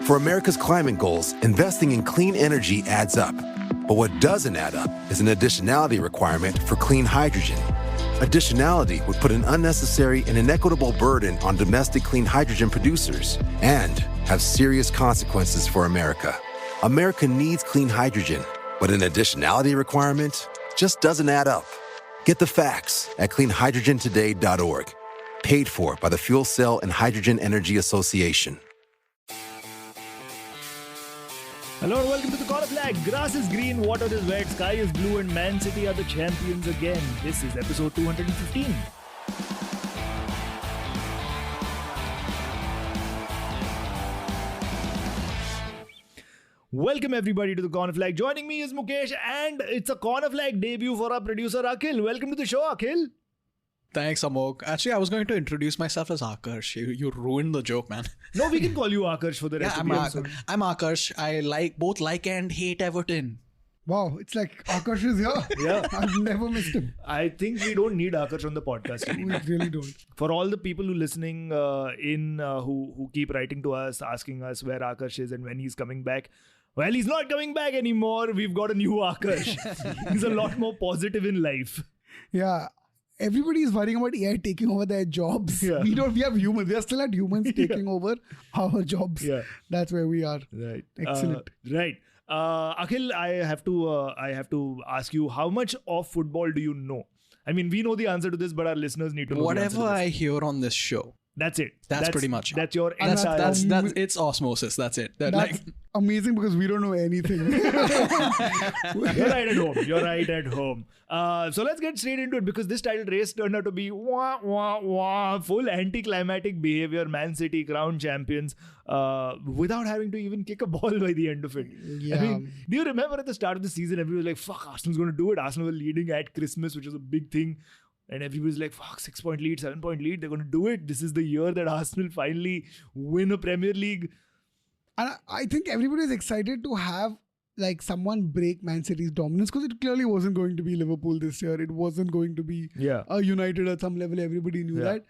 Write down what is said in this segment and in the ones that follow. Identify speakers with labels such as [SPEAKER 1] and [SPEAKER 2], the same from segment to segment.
[SPEAKER 1] For America's climate goals, investing in clean energy adds up. But what doesn't add up is an additionality requirement for clean hydrogen. Additionality would put an unnecessary and inequitable burden on domestic clean hydrogen producers and have serious consequences for America. America needs clean hydrogen, but an additionality requirement just doesn't add up. Get the facts at cleanhydrogentoday.org. Paid for by the Fuel Cell and Hydrogen Energy Association.
[SPEAKER 2] Hello and welcome to the Corner Flag. Grass is green, water is wet, sky is blue, and Man City are the champions again. This is episode 215. Welcome everybody to the Corner Flag. Joining me is Mukesh, and it's a Corner Flag debut for our producer Akhil. Welcome to the show, Akhil.
[SPEAKER 3] Thanks, Amogh. Actually, I was going to introduce myself as Akarsh. You ruined the joke, man.
[SPEAKER 2] No, we can call you Akarsh for the rest of the episode.
[SPEAKER 3] I'm Akarsh. I both like and hate Everton.
[SPEAKER 4] Wow, it's like Akash is here.
[SPEAKER 2] Yeah.
[SPEAKER 4] I've never missed him.
[SPEAKER 2] I think we don't need Akarsh on the podcast anymore.
[SPEAKER 4] We really don't.
[SPEAKER 2] For all the people who listening who keep writing to us, asking us where Akash is and when he's coming back. Well, he's not coming back anymore. We've got a new Akash. He's a lot more positive in life.
[SPEAKER 4] Yeah. Everybody is worrying about AI taking over their jobs.
[SPEAKER 2] Yeah.
[SPEAKER 4] We have humans. We are still at humans taking over our jobs.
[SPEAKER 2] Yeah.
[SPEAKER 4] That's where we are.
[SPEAKER 2] Right.
[SPEAKER 4] Excellent.
[SPEAKER 2] Right. Akhil, I have to ask you, how much of football do you know? I mean, we know the answer to this, but our listeners need to know
[SPEAKER 3] Whatever
[SPEAKER 2] the answer to
[SPEAKER 3] I
[SPEAKER 2] this.
[SPEAKER 3] hear on this show.
[SPEAKER 2] That's it.
[SPEAKER 3] That's pretty much it.
[SPEAKER 2] That's your
[SPEAKER 4] And
[SPEAKER 2] entire...
[SPEAKER 3] That's it's osmosis. That's it.
[SPEAKER 4] That's amazing because we don't know anything.
[SPEAKER 2] You're right at home. So let's get straight into it, because this title race turned out to be full anticlimactic behavior. Man City crowned champions without having to even kick a ball by the end of it.
[SPEAKER 4] Yeah.
[SPEAKER 2] I mean, do you remember at the start of the season, everyone was like, fuck, Arsenal's going to do it. Arsenal were leading at Christmas, which was a big thing. And everybody's like, fuck, 6-point lead, 7-point lead. They're going to do it. This is the year that Arsenal finally win a Premier League.
[SPEAKER 4] And I think everybody is excited to have like someone break Man City's dominance, because it clearly wasn't going to be Liverpool this year. It wasn't going to be United at some level. Everybody knew that.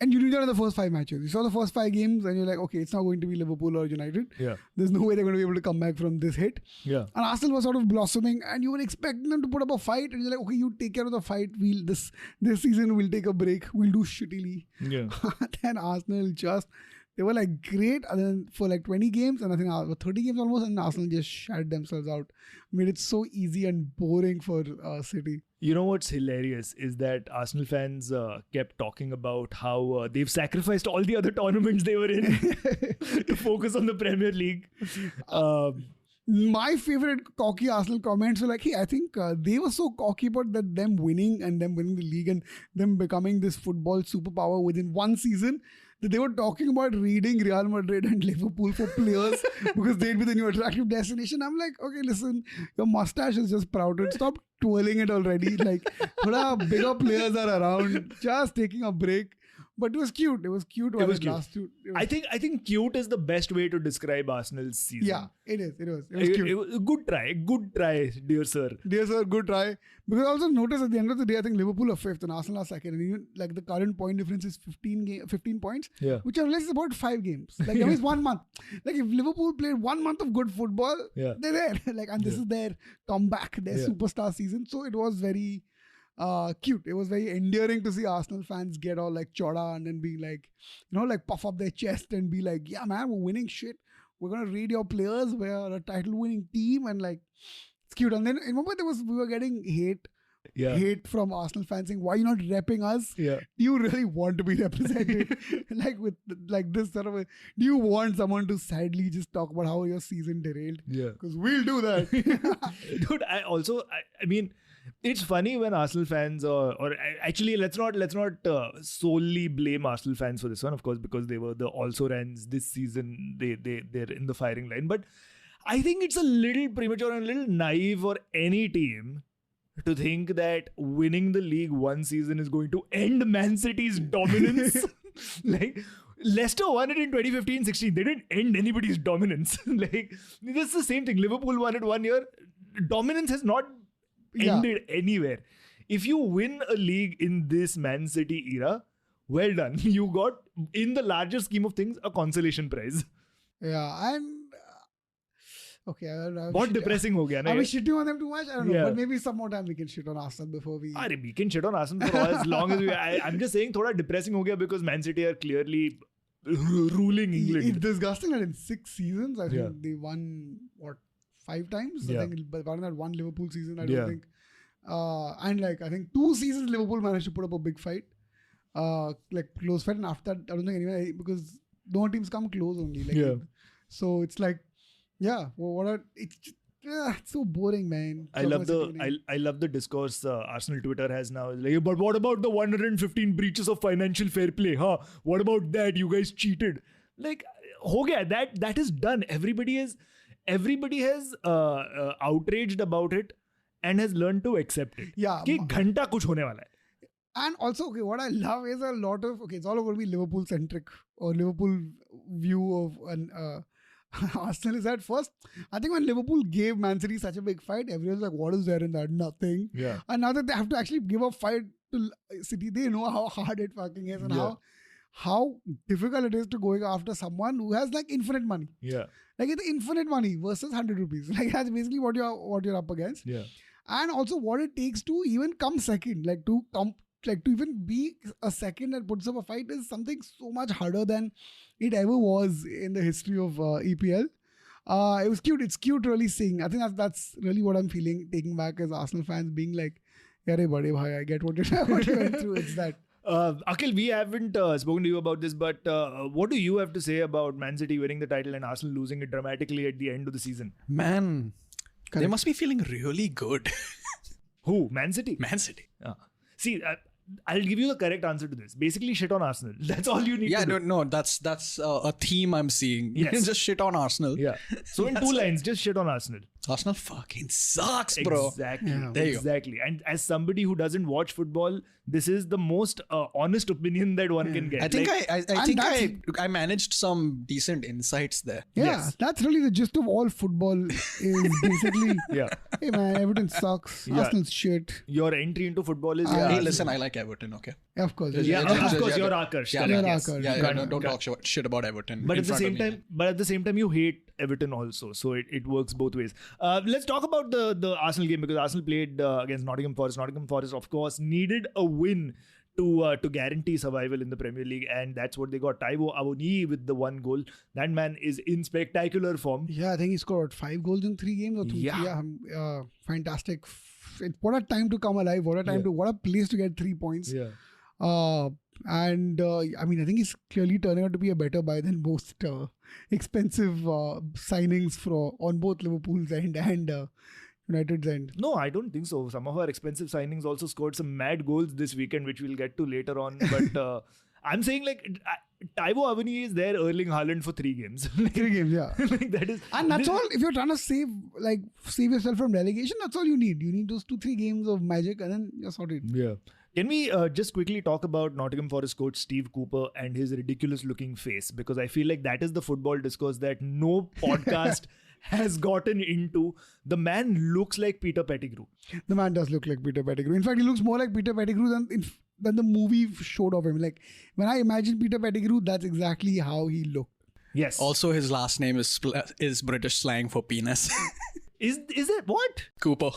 [SPEAKER 4] And you knew that in the first 5 matches. You saw the first 5 games and you're like, okay, it's not going to be Liverpool or United.
[SPEAKER 2] Yeah.
[SPEAKER 4] There's no way they're going to be able to come back from this hit.
[SPEAKER 2] Yeah.
[SPEAKER 4] And Arsenal was sort of blossoming and you were expecting them to put up a fight, and you're like, okay, you take care of the fight. This season we'll take a break. We'll do shittily.
[SPEAKER 2] Yeah.
[SPEAKER 4] Then Arsenal they were like great, and then for like 20 games, and I think 30 games almost, and Arsenal just shat themselves out. Made it so easy and boring for City.
[SPEAKER 2] You know what's hilarious is that Arsenal fans kept talking about how they've sacrificed all the other tournaments they were in to focus on the Premier League.
[SPEAKER 4] My favorite cocky Arsenal comments were like, hey, I think they were so cocky about them winning the league and them becoming this football superpower within one season, that they were talking about reading Real Madrid and Liverpool for players because they'd be the new attractive destination. I'm like, okay, listen, your mustache is just sprouted. Stop twirling it already. Like, thoda bigger players are around, just taking a break. But it was cute. It was cute while it lasted.
[SPEAKER 2] I think cute is the best way to describe Arsenal's season.
[SPEAKER 4] Yeah, it is. It was cute.
[SPEAKER 2] It was a good try, dear sir.
[SPEAKER 4] Dear sir, good try. Because I also noticed at the end of the day, I think Liverpool are 5th and Arsenal are 2nd. And even like the current point difference is 15 points, which are less about 5 games. Like that means 1 month. Like if Liverpool played 1 month of good football, they're there. Like, and this is their comeback, their superstar season. So it was very cute. It was very endearing to see Arsenal fans get all like choda and then be like, like puff up their chest and be like, yeah, man, we're winning shit. We're going to read your players. We're a title winning team. And like, it's cute. And then remember we were getting hate from Arsenal fans saying, why are you not repping us?
[SPEAKER 2] Yeah.
[SPEAKER 4] Do you really want to be represented? Like with like this sort of do you want someone to sadly just talk about how your season derailed?
[SPEAKER 2] Yeah.
[SPEAKER 4] Because we'll do that.
[SPEAKER 2] Dude, I mean, it's funny when Arsenal fans or actually let's not solely blame Arsenal fans for this one, of course, because they were the also-rans this season. They're in the firing line. But I think it's a little premature and a little naive for any team to think that winning the league one season is going to end Man City's dominance. Like, Leicester won it in 2015-16. They didn't end anybody's dominance. Like, it's the same thing. Liverpool won it 1 year. Dominance has not ended anywhere. If you win a league in this Man City era, well done. You got, in the larger scheme of things, a consolation prize.
[SPEAKER 4] Yeah, and okay.
[SPEAKER 2] बहुत depressing हो गया ना
[SPEAKER 4] Are we
[SPEAKER 2] ये?
[SPEAKER 4] shitting on them too much? I don't know.
[SPEAKER 2] Yeah.
[SPEAKER 4] But maybe some more time we can shit on Arsenal before we.
[SPEAKER 2] Arey, we can shit on Arsenal for as long as we. I'm just saying, थोड़ा depressing हो गया because Man City are clearly ruling
[SPEAKER 4] It's
[SPEAKER 2] England.
[SPEAKER 4] disgusting that in 6 seasons, I think
[SPEAKER 2] Yeah.
[SPEAKER 4] they won, what, 5 times?
[SPEAKER 2] Yeah.
[SPEAKER 4] I think, but rather than one Liverpool season, I
[SPEAKER 2] Yeah.
[SPEAKER 4] don't think. And like, I think 2 seasons Liverpool managed to put up a big fight. Like, close fight. And after that, I don't think anyone, because no teams come close only. Like,
[SPEAKER 2] Yeah.
[SPEAKER 4] So it's like, yeah, it's just, it's so boring, man.
[SPEAKER 2] I love the discourse Arsenal Twitter has now. It's like, but what about the 115 breaches of financial fair play? Huh? What about that? You guys cheated. Like, ho gaya. That is done. Everybody has outraged about it and has learned to accept it.
[SPEAKER 4] Yeah.
[SPEAKER 2] कि घंटा कुछ होने वाला है.
[SPEAKER 4] And also, okay, what I love is a lot of, okay, it's all going to be Liverpool centric or Liverpool view of an Arsenal is at first. I think when Liverpool gave Man City such a big fight, everyone's like, what is there in that? Nothing.
[SPEAKER 2] Yeah.
[SPEAKER 4] And now that they have to actually give a fight to City, they know how hard it fucking is and how difficult it is to going after someone who has like infinite money.
[SPEAKER 2] Yeah.
[SPEAKER 4] Like it's infinite money versus 100 rupees. Like that's basically what you're up against.
[SPEAKER 2] Yeah.
[SPEAKER 4] And also what it takes to even come second, like to even be a second that puts up a fight is something so much harder than it ever was in the history of EPL. It was cute. It's cute really seeing. I think that's really what I'm feeling taking back as Arsenal fans being like, "Yare bade bhai, I get what you went through." It's that.
[SPEAKER 2] Akhil, we haven't spoken to you about this, but what do you have to say about Man City winning the title and Arsenal losing it dramatically at the end of the season?
[SPEAKER 3] Man, they must be feeling really good.
[SPEAKER 2] Who? Man City?
[SPEAKER 3] Man City.
[SPEAKER 2] See, I'll give you the correct answer to this. Basically, shit on Arsenal. That's all you need to do.
[SPEAKER 3] No, that's a theme I'm seeing.
[SPEAKER 2] Yes.
[SPEAKER 3] You can just shit on Arsenal.
[SPEAKER 2] Yeah. So in 2 lines, just shit on Arsenal.
[SPEAKER 3] Arsenal fucking sucks, bro.
[SPEAKER 2] Exactly.
[SPEAKER 4] Yeah.
[SPEAKER 3] There you go.
[SPEAKER 2] Exactly. And as somebody who doesn't watch football, this is the most honest opinion that one can get.
[SPEAKER 3] I think
[SPEAKER 2] Like,
[SPEAKER 3] I managed some decent insights there.
[SPEAKER 4] Yeah,
[SPEAKER 2] Yes.
[SPEAKER 4] that's really the gist of all football is basically,
[SPEAKER 2] yeah.
[SPEAKER 4] hey man, Everton sucks,
[SPEAKER 2] Yeah.
[SPEAKER 4] Arsenal's shit.
[SPEAKER 2] Your entry into football is
[SPEAKER 3] Hey, listen, I like Everton, okay?
[SPEAKER 4] Yeah, of course.
[SPEAKER 2] Yeah,
[SPEAKER 3] Yeah,
[SPEAKER 2] of course,
[SPEAKER 3] yeah,
[SPEAKER 2] you're
[SPEAKER 3] yeah.
[SPEAKER 2] Akash.
[SPEAKER 3] Yeah,
[SPEAKER 2] correct.
[SPEAKER 4] You're
[SPEAKER 2] Yes.
[SPEAKER 4] Akash.
[SPEAKER 3] Yeah, don't
[SPEAKER 2] Can't-
[SPEAKER 3] talk shit about Everton.
[SPEAKER 2] But
[SPEAKER 3] in
[SPEAKER 2] at the
[SPEAKER 3] front of
[SPEAKER 2] same time, you hate Everton also, so it works both ways. Let's talk about the Arsenal game because Arsenal played against Nottingham Forest. Nottingham Forest, of course, needed a win to guarantee survival in the Premier League, and that's what they got. Taiwo Awoniyi with the 1 goal. That man is in spectacular form.
[SPEAKER 4] Yeah, I think he scored 5 goals in 3 games or 2.
[SPEAKER 2] Yeah.
[SPEAKER 4] Fantastic. What a time to come alive. What a place to get 3 points.
[SPEAKER 2] Yeah.
[SPEAKER 4] I mean, I think he's clearly turning out to be a better buy than most expensive signings on both Liverpool's end and United's end.
[SPEAKER 2] No, I don't think so. Some of our expensive signings also scored some mad goals this weekend, which we'll get to later on. But I'm saying like Taiwo Awoniyi is there, Erling Haaland for 3 games.
[SPEAKER 4] 3 games, yeah.
[SPEAKER 2] Like that is,
[SPEAKER 4] And that's all. If you're trying to save yourself from relegation, that's all you need. You need those 2-3 games of magic, and then you're sorted.
[SPEAKER 2] Yeah. Can we just quickly talk about Nottingham Forest coach Steve Cooper and his ridiculous-looking face? Because I feel like that is the football discourse that no podcast has gotten into. The man looks like Peter Pettigrew.
[SPEAKER 4] The man does look like Peter Pettigrew. In fact, he looks more like Peter Pettigrew than the movie showed of him. Like when I imagine Peter Pettigrew, that's exactly how he looked.
[SPEAKER 2] Yes.
[SPEAKER 3] Also, his last name is British slang for penis.
[SPEAKER 2] Is it what?
[SPEAKER 3] Cooper.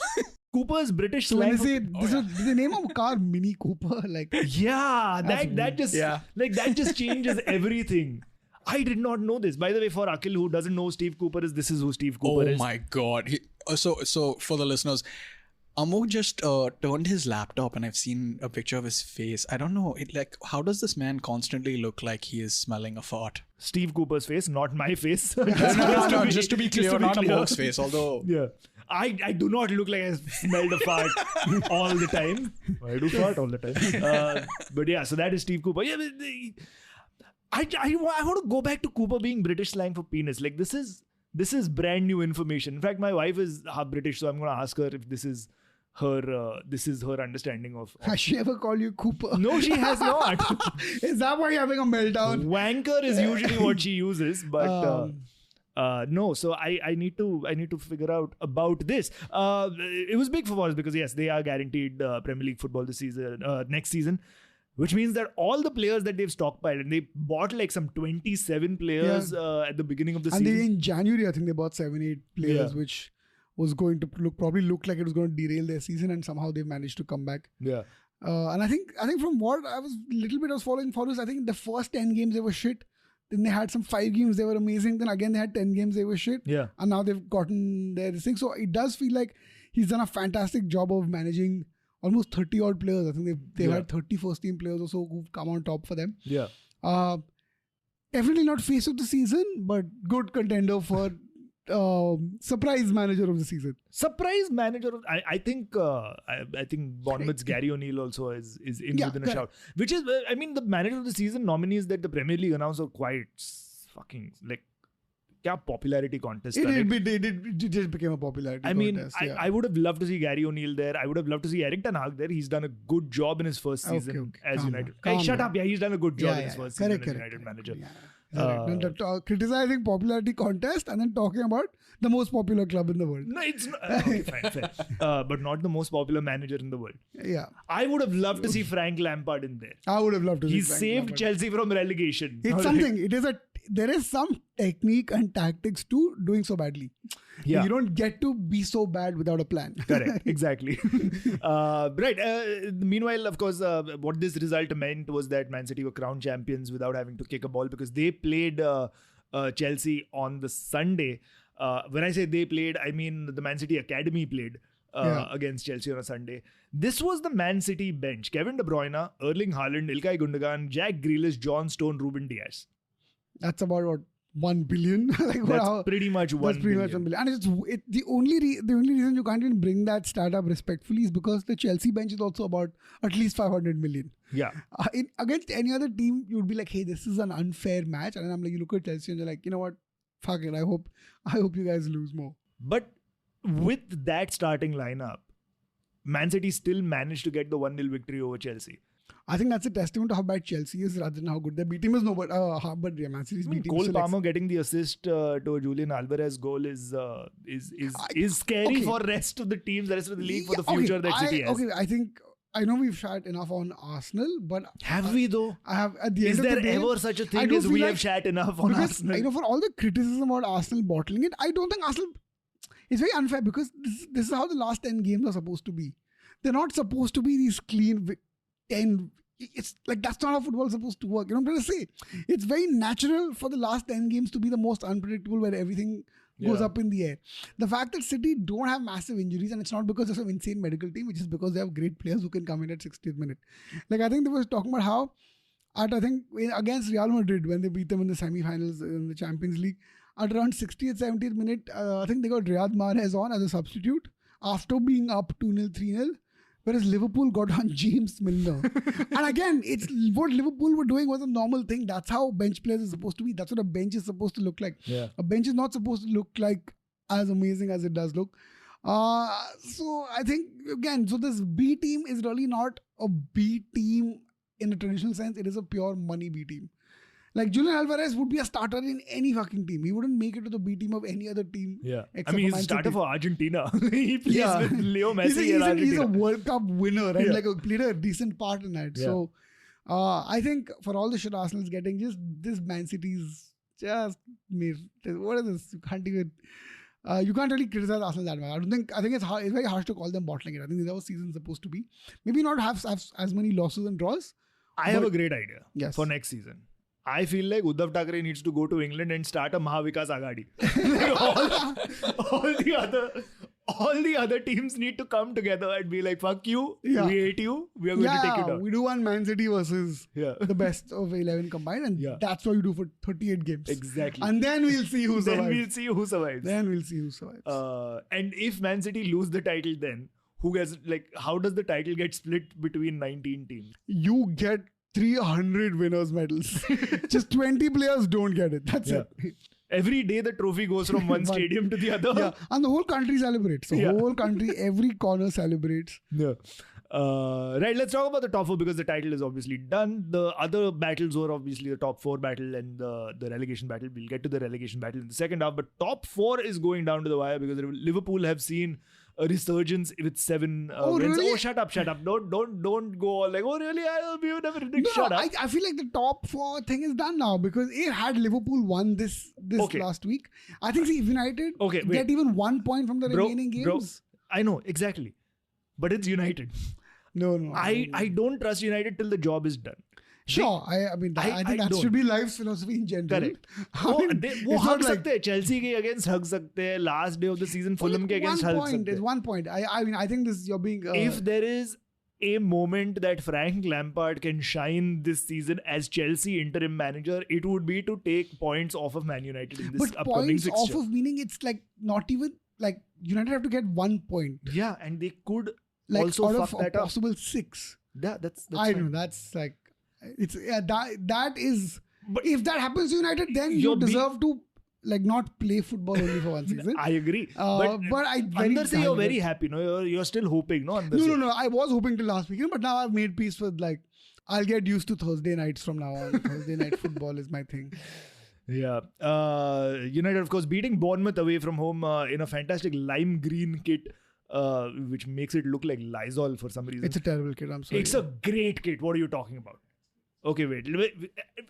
[SPEAKER 2] Cooper's British
[SPEAKER 4] So when
[SPEAKER 2] slang.
[SPEAKER 4] they say they name a car Mini Cooper, like
[SPEAKER 2] Yeah, that just changes everything. I did not know this. By the way, for Akhil who doesn't know Steve Cooper is, this is who Steve Cooper is.
[SPEAKER 3] Oh my god. So for the listeners, Amogh just turned his laptop and I've seen a picture of his face. I don't know. How does this man constantly look like he is smelling a fart?
[SPEAKER 2] Steve Cooper's face, not my face.
[SPEAKER 3] Just to be clear, not Amogh's face. Although,
[SPEAKER 2] yeah, I do not look like I smelled a fart all the time. I do fart all the time. But yeah, so that is Steve Cooper. Yeah, I want to go back to Cooper being British slang for penis. Like this is brand new information. In fact, my wife is half British, so I'm going to ask her if this is her understanding of.
[SPEAKER 4] has she ever called you Cooper?
[SPEAKER 2] No, she has not.
[SPEAKER 4] Is that why you're having a meltdown?
[SPEAKER 2] Wanker is usually what she uses, but no. So I need to figure out about this. It was big for Forest because yes, they are guaranteed Premier League football this season, next season, which means that all the players that they've stockpiled, and they bought like some 27 players at the beginning of the season.
[SPEAKER 4] And in January, I think they bought 7-8 players, which was going to probably look like it was going to derail their season, and somehow they managed to come back.
[SPEAKER 2] Yeah.
[SPEAKER 4] And I think from what I was following Forest, I think the first 10 games they were shit. Then they had some 5 games they were amazing. Then again they had 10 games they were shit.
[SPEAKER 2] Yeah.
[SPEAKER 4] And now they've gotten their thing. So it does feel like he's done a fantastic job of managing almost 30 odd players. I think they've had 30 first team players or so who've come on top for them.
[SPEAKER 2] Yeah.
[SPEAKER 4] Definitely not face of the season, but good contender for surprise manager of the season.
[SPEAKER 2] Surprise manager. I think Bournemouth's Gary O'Neill also is in within a shout. Which is, I mean, the manager of the season nominees that the Premier League announced are quite fucking like. Kya popularity contest.
[SPEAKER 4] It just became a popularity contest.
[SPEAKER 2] I would have loved to see Gary O'Neill there. I would have loved to see Erik ten Hag there. He's done a good job in his first season as United. Shut up. Yeah, he's done a good job in his first season as United manager.
[SPEAKER 4] Criticizing popularity contest and then talking about the most popular club in the world.
[SPEAKER 2] No, it's not. Okay, fine, fair. But not the most popular manager in the world.
[SPEAKER 4] Yeah.
[SPEAKER 2] I would have loved to see Frank Lampard in there.
[SPEAKER 4] I would have loved to see
[SPEAKER 2] He
[SPEAKER 4] Frank
[SPEAKER 2] saved
[SPEAKER 4] Lampard.
[SPEAKER 2] Chelsea from relegation.
[SPEAKER 4] It's something. There is some technique and tactics to doing so badly.
[SPEAKER 2] Yeah.
[SPEAKER 4] You don't get to be so bad without a plan.
[SPEAKER 2] Correct. Exactly. Right. Meanwhile, of course, what this result meant was that Man City were crowned champions without having to kick a ball because they played Chelsea on the Sunday. When I say they played, I mean the Man City Academy played against Chelsea on a Sunday. This was the Man City bench. Kevin De Bruyne, Erling Haaland, Ilkay Gundogan, Jack Grealish, John Stone, Ruben Dias.
[SPEAKER 4] That's about what? 1 billion.
[SPEAKER 2] That's pretty much 1 billion.
[SPEAKER 4] Much 1 billion. And the only reason you can't even bring that stat up respectfully is because the Chelsea bench is also about at least 500 million.
[SPEAKER 2] Yeah.
[SPEAKER 4] Against any other team, you would be like, hey, this is an unfair match. And I'm like, you look at Chelsea and you're like, you know what? Fuck it. I hope you guys lose more.
[SPEAKER 2] But with that starting lineup, Man City still managed to get the 1-0 victory over Chelsea.
[SPEAKER 4] I think that's a testament to how bad Chelsea is rather than how good their B team is. No, but Man City's B team.
[SPEAKER 2] Cole Palmer getting the assist to Julian Alvarez goal is scary for rest of the teams, the rest of the league for the future that City has.
[SPEAKER 4] Okay, I know we've shat enough on Arsenal, but
[SPEAKER 2] have we though?
[SPEAKER 4] I have. At the
[SPEAKER 2] is
[SPEAKER 4] end
[SPEAKER 2] there
[SPEAKER 4] of the day,
[SPEAKER 2] ever such a thing as we have shat enough on Arsenal?
[SPEAKER 4] I know for all the criticism about Arsenal bottling it, I don't think Arsenal. It's very unfair because this is how the last 10 games are supposed to be. They're not supposed to be these clean 10. It's like that's not how football is supposed to work. You know what I'm trying to say? It's very natural for the last 10 games to be the most unpredictable where everything goes up in the air. The fact that City don't have massive injuries, and it's not because there's some insane medical team, it's just because they have great players who can come in at 60th minute. Like I think they were talking about how against Real Madrid when they beat them in the semi-finals in the Champions League, at around 60th, 70th minute, I think they got Riyad Mahrez on as a substitute after being up 2-0, 3-0. Whereas Liverpool got on James Milner. And again, it's what Liverpool were doing was a normal thing. That's how bench players are supposed to be. That's what a bench is supposed to look like.
[SPEAKER 2] Yeah.
[SPEAKER 4] A bench is not supposed to look like as amazing as it does look. So I think, again, so this B team is really not a B team in a traditional sense. It is a pure money B team. Like Julian Alvarez would be a starter in any fucking team. He wouldn't make it to the B team of any other team.
[SPEAKER 2] Yeah, I mean, he's a starter for Argentina. He plays with Leo Messi in Argentina.
[SPEAKER 4] He's a World Cup winner and played a decent part in that. Yeah. So I think for all the shit Arsenal's getting, just this Man City's just what is this? You can't really criticize Arsenal that much. I think it's very harsh to call them bottling it. I think that's what season's supposed to be. Maybe not have as many losses and draws.
[SPEAKER 2] I have a great idea for next season. I feel like Uddhav Thackeray needs to go to England and start a Mahavikas Aghadi. all the other teams need to come together and be like, fuck you, we hate you, we are going to take you down.
[SPEAKER 4] We do one Man City versus the best of 11 combined, and that's what you do for 38 games.
[SPEAKER 2] Exactly.
[SPEAKER 4] And then we'll see who survives.
[SPEAKER 2] Then we'll see who survives. And if Man City lose the title, then who gets, how does the title get split between 19 teams?
[SPEAKER 4] You get 300 winners medals. Just 20 players don't get it. That's it.
[SPEAKER 2] Every day the trophy goes from one stadium to the other.
[SPEAKER 4] Yeah. And the whole country celebrates. The whole country, every corner celebrates.
[SPEAKER 2] Yeah. Right, let's talk about the top 4 because the title is obviously done. The other battles were obviously the top 4 battle and the relegation battle. We'll get to the relegation battle in the second half, but top 4 is going down to the wire because Liverpool have seen a resurgence with 7 wins.
[SPEAKER 4] Really?
[SPEAKER 2] Oh, shut up. Don't go all like, oh, really? We would never predict. Shut up.
[SPEAKER 4] I feel like the top 4 thing is done now because had Liverpool won this last week, I think if United get even 1 point from the remaining games.
[SPEAKER 2] Bro, I know, exactly. But it's United.
[SPEAKER 4] No.
[SPEAKER 2] I don't trust United till the job is done.
[SPEAKER 4] Sure, I think that should be life's philosophy in general.
[SPEAKER 2] Correct. वो हग सकते हैं Chelsea के against हग सकते हैं last day of the season Fulham के against हग सकते हैं.
[SPEAKER 4] There's 1 point. I think this you're being.
[SPEAKER 2] If there is a moment that Frank Lampard can shine this season as Chelsea interim manager, it would be to take points off of Man United in this upcoming
[SPEAKER 4] points
[SPEAKER 2] fixture.
[SPEAKER 4] off of meaning it's like not even like United have to get 1 point.
[SPEAKER 2] Yeah, and they could
[SPEAKER 4] like
[SPEAKER 2] also
[SPEAKER 4] out
[SPEAKER 2] fuck
[SPEAKER 4] of
[SPEAKER 2] that
[SPEAKER 4] a
[SPEAKER 2] up.
[SPEAKER 4] possible 6.
[SPEAKER 2] Yeah, that's
[SPEAKER 4] I
[SPEAKER 2] fine.
[SPEAKER 4] don't know. That's like it's that is. But if that happens to United, then you
[SPEAKER 2] You're
[SPEAKER 4] deserve to like not play football only for 1 season.
[SPEAKER 2] I agree.
[SPEAKER 4] But I
[SPEAKER 2] Under say you're very happy. No, you're still hoping. No, Under
[SPEAKER 4] No. I was hoping till last weekend, but now I've made peace with like I'll get used to Thursday nights from now on. Thursday night football is my thing.
[SPEAKER 2] Yeah. United, of course, beating Bournemouth away from home in a fantastic lime green kit, which makes it look like Lysol for some reason.
[SPEAKER 4] It's a terrible kit. I'm sorry.
[SPEAKER 2] It's a great kit. What are you talking about? Okay, wait.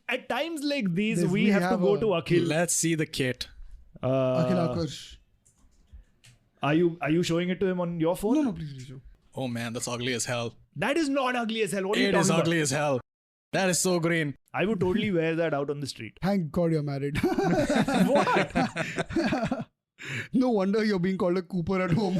[SPEAKER 2] At times like these, we have to go to Akhil.
[SPEAKER 3] Let's see the kit.
[SPEAKER 4] Akhil Akash.
[SPEAKER 2] Are you showing it to him on your phone?
[SPEAKER 4] No, please show.
[SPEAKER 3] Oh man, that's ugly as hell.
[SPEAKER 2] That is not ugly as hell. What are you
[SPEAKER 3] It
[SPEAKER 2] talking
[SPEAKER 3] is
[SPEAKER 2] about?
[SPEAKER 3] ugly as hell. That is so green.
[SPEAKER 2] I would totally wear that out on the street.
[SPEAKER 4] Thank God you're married.
[SPEAKER 2] What?
[SPEAKER 4] No wonder you're being called a Cooper at home.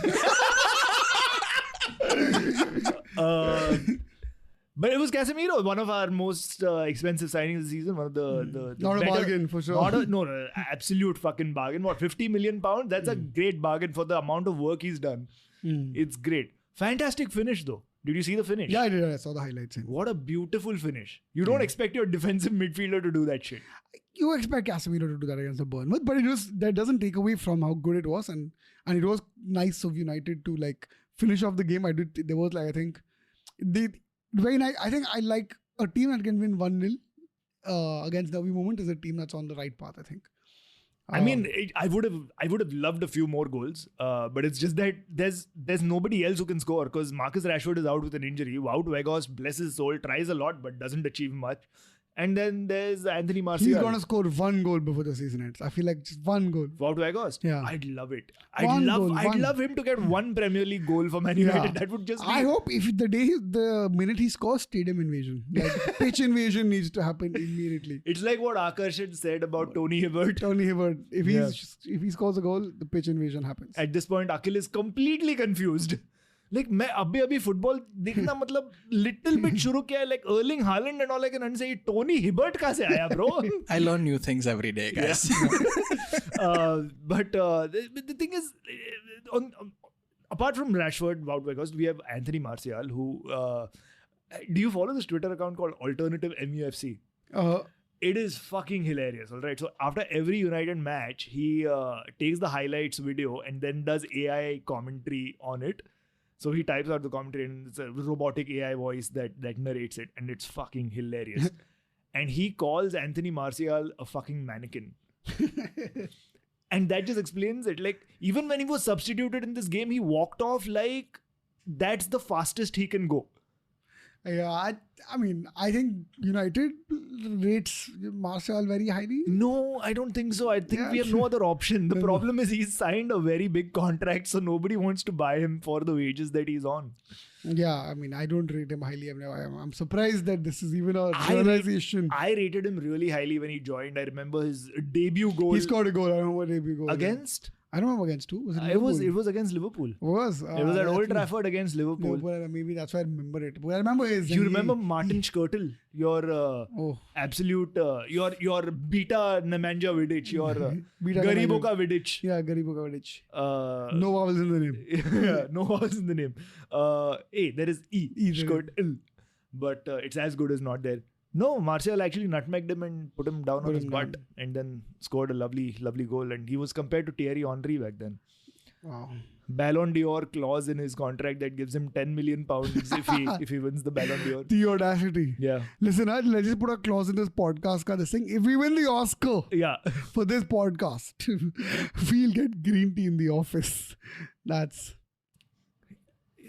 [SPEAKER 2] But it was Casemiro, one of our most expensive signings of the season. One of the
[SPEAKER 4] Not a
[SPEAKER 2] better,
[SPEAKER 4] bargain for sure.
[SPEAKER 2] No, absolute fucking bargain. What, 50 million pounds? That's a great bargain for the amount of work he's done. It's great. Fantastic finish though. Did you see the finish?
[SPEAKER 4] Yeah, I did. I saw the highlights.
[SPEAKER 2] What a beautiful finish. You don't expect your defensive midfielder to do that shit.
[SPEAKER 4] You expect Casemiro to do that against the Bournemouth, but that doesn't take away from how good it was, and it was nice of United to like finish off the game. There was like I think very nice. I think I like a team that can win 1-0 against Derby Moment is a team that's on the right path. I think.
[SPEAKER 2] I mean, I would have loved a few more goals, but it's just that there's nobody else who can score because Marcus Rashford is out with an injury. Wout Weghorst, bless his soul, tries a lot but doesn't achieve much. And then there's Anthony Martial.
[SPEAKER 4] He's going to score 1 goal before the season ends. I feel like just 1 goal.
[SPEAKER 2] Wout Weghorst?
[SPEAKER 4] Yeah.
[SPEAKER 2] I'd love it. I'd love him to get 1 Premier League goal for Man United. That would just be...
[SPEAKER 4] I hope if the minute he scores, stadium invasion. Like pitch invasion needs to happen immediately.
[SPEAKER 2] It's like what Akarshan said about Tony Hibbert.
[SPEAKER 4] If he scores a goal, the pitch invasion happens.
[SPEAKER 2] At this point, Akhil is completely confused. Like, मैं अभी football देखना मतलब little bit शुरू किया है, like Erling Haaland and all I can say, Tony Hibbert कहाँ से आया, bro?
[SPEAKER 3] I learn new things every day, guys.
[SPEAKER 2] But the thing is, apart from Rashford, Wout Weghorst, we have Anthony Martial, who do you follow this Twitter account called Alternative MUFC? It is fucking hilarious, all right? So after every United match, he takes the highlights video and then does AI commentary on it. So he types out the commentary and it's a robotic AI voice that narrates it, and it's fucking hilarious. And he calls Anthony Martial a fucking mannequin. And that just explains it. Like, even when he was substituted in this game, he walked off like that's the fastest he can go.
[SPEAKER 4] Yeah, I mean, I think United rates Martial very highly.
[SPEAKER 2] No, I don't think so. I think we have no other option. The problem is he's signed a very big contract, so nobody wants to buy him for the wages that he's on.
[SPEAKER 4] Yeah, I mean, I don't rate him highly. I'm surprised that this is even a realization.
[SPEAKER 2] I rated him really highly when he joined. I remember his debut goal.
[SPEAKER 4] He scored a goal. I don't know what debut goal.
[SPEAKER 2] Against?
[SPEAKER 4] I don't remember against who. Was it
[SPEAKER 2] Liverpool? It was against Liverpool.
[SPEAKER 4] It was
[SPEAKER 2] at Old Trafford against Liverpool.
[SPEAKER 4] Maybe that's why I remember it. But I remember his.
[SPEAKER 2] You remember Martin Škrtel? Your absolute, your Beta Nemanja Vidic, your Gariboka Vidic.
[SPEAKER 4] Yeah, Gariboka Vidic. No vowels in the name.
[SPEAKER 2] Yeah, no vowels in the name. There is Škrtel. But it's as good as not there. No, Martial actually nutmegged him and put him down on his butt and then scored a lovely, lovely goal. And he was compared to Thierry Henry back then.
[SPEAKER 4] Wow.
[SPEAKER 2] Ballon d'Or clause in his contract that gives him £10 million if he wins the Ballon d'Or.
[SPEAKER 4] The audacity.
[SPEAKER 2] Yeah.
[SPEAKER 4] Listen, let's just put a clause in this podcast. This thing. If we win the Oscar for this podcast, we'll get green tea in the office.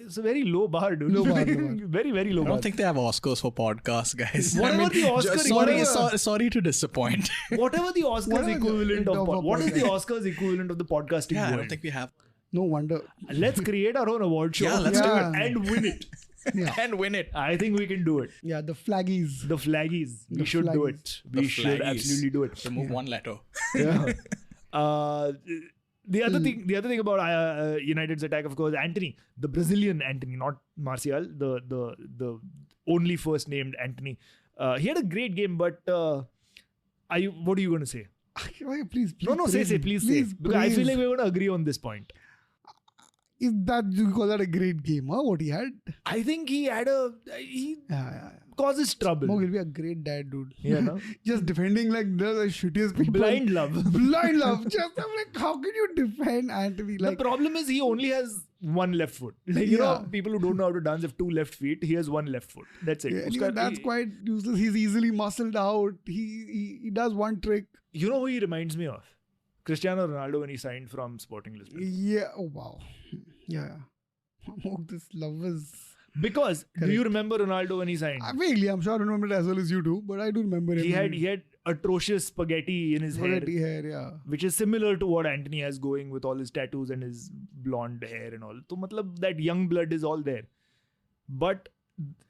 [SPEAKER 2] It's a very low bar, dude.
[SPEAKER 4] Low bar.
[SPEAKER 2] Very, very low
[SPEAKER 3] I
[SPEAKER 2] bar.
[SPEAKER 3] don't think they have Oscars for podcasts, guys.
[SPEAKER 2] Whatever the Oscar
[SPEAKER 3] sorry to disappoint.
[SPEAKER 2] Whatever the Oscars equivalent of what is the Oscars equivalent of the podcasting
[SPEAKER 3] Yeah, I
[SPEAKER 2] world?
[SPEAKER 3] don't think we have.
[SPEAKER 4] No wonder.
[SPEAKER 2] Let's create our own award show.
[SPEAKER 3] Yeah, let's do it.
[SPEAKER 2] And win it.
[SPEAKER 3] And win it.
[SPEAKER 2] I think we can do it.
[SPEAKER 4] Yeah, the flaggies.
[SPEAKER 2] The flaggies. We should do it. We should absolutely do it.
[SPEAKER 3] Remove one letter.
[SPEAKER 2] Yeah. The other thing about United's attack, of course, Antony, the Brazilian Antony, not Martial, the only first named Antony. He had a great game, but what are you going to say?
[SPEAKER 4] Please.
[SPEAKER 2] No, say. Please say. Because I feel like we're going to agree on this point.
[SPEAKER 4] Is that, you call that a great game, huh? What he had?
[SPEAKER 2] I think he causes trouble.
[SPEAKER 4] Amogh will be a great dad, dude.
[SPEAKER 2] Yeah, no?
[SPEAKER 4] Just defending like the shittiest people.
[SPEAKER 2] Blind love.
[SPEAKER 4] Blind love. Just I'm like, how can you defend Antony?
[SPEAKER 2] The problem is he only has one left foot. Like, you know, people who don't know how to dance have two left feet. He has one left foot. That's it.
[SPEAKER 4] Yeah, that's quite useless. He's easily muscled out. He does one trick.
[SPEAKER 2] You know who he reminds me of? Cristiano Ronaldo when he signed from Sporting Lisbon.
[SPEAKER 4] Yeah. Oh, wow. Yeah. Amogh, this love is...
[SPEAKER 2] Because,
[SPEAKER 4] Correct.
[SPEAKER 2] do you remember Ronaldo when he signed?
[SPEAKER 4] Vaguely, I'm sure I don't remember it as well as you do, but I do remember him.
[SPEAKER 2] He had atrocious spaghetti in his
[SPEAKER 4] hair, yeah.
[SPEAKER 2] which is similar to what Antony has going with all his tattoos and his blonde hair and all. So, matlab, that young blood is all there. But,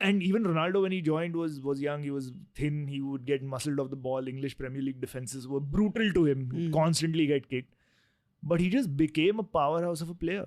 [SPEAKER 2] and even Ronaldo when he joined was young, he was thin, he would get muscled off the ball. English Premier League defenses were brutal to him, he'd constantly get kicked. But he just became a powerhouse of a player.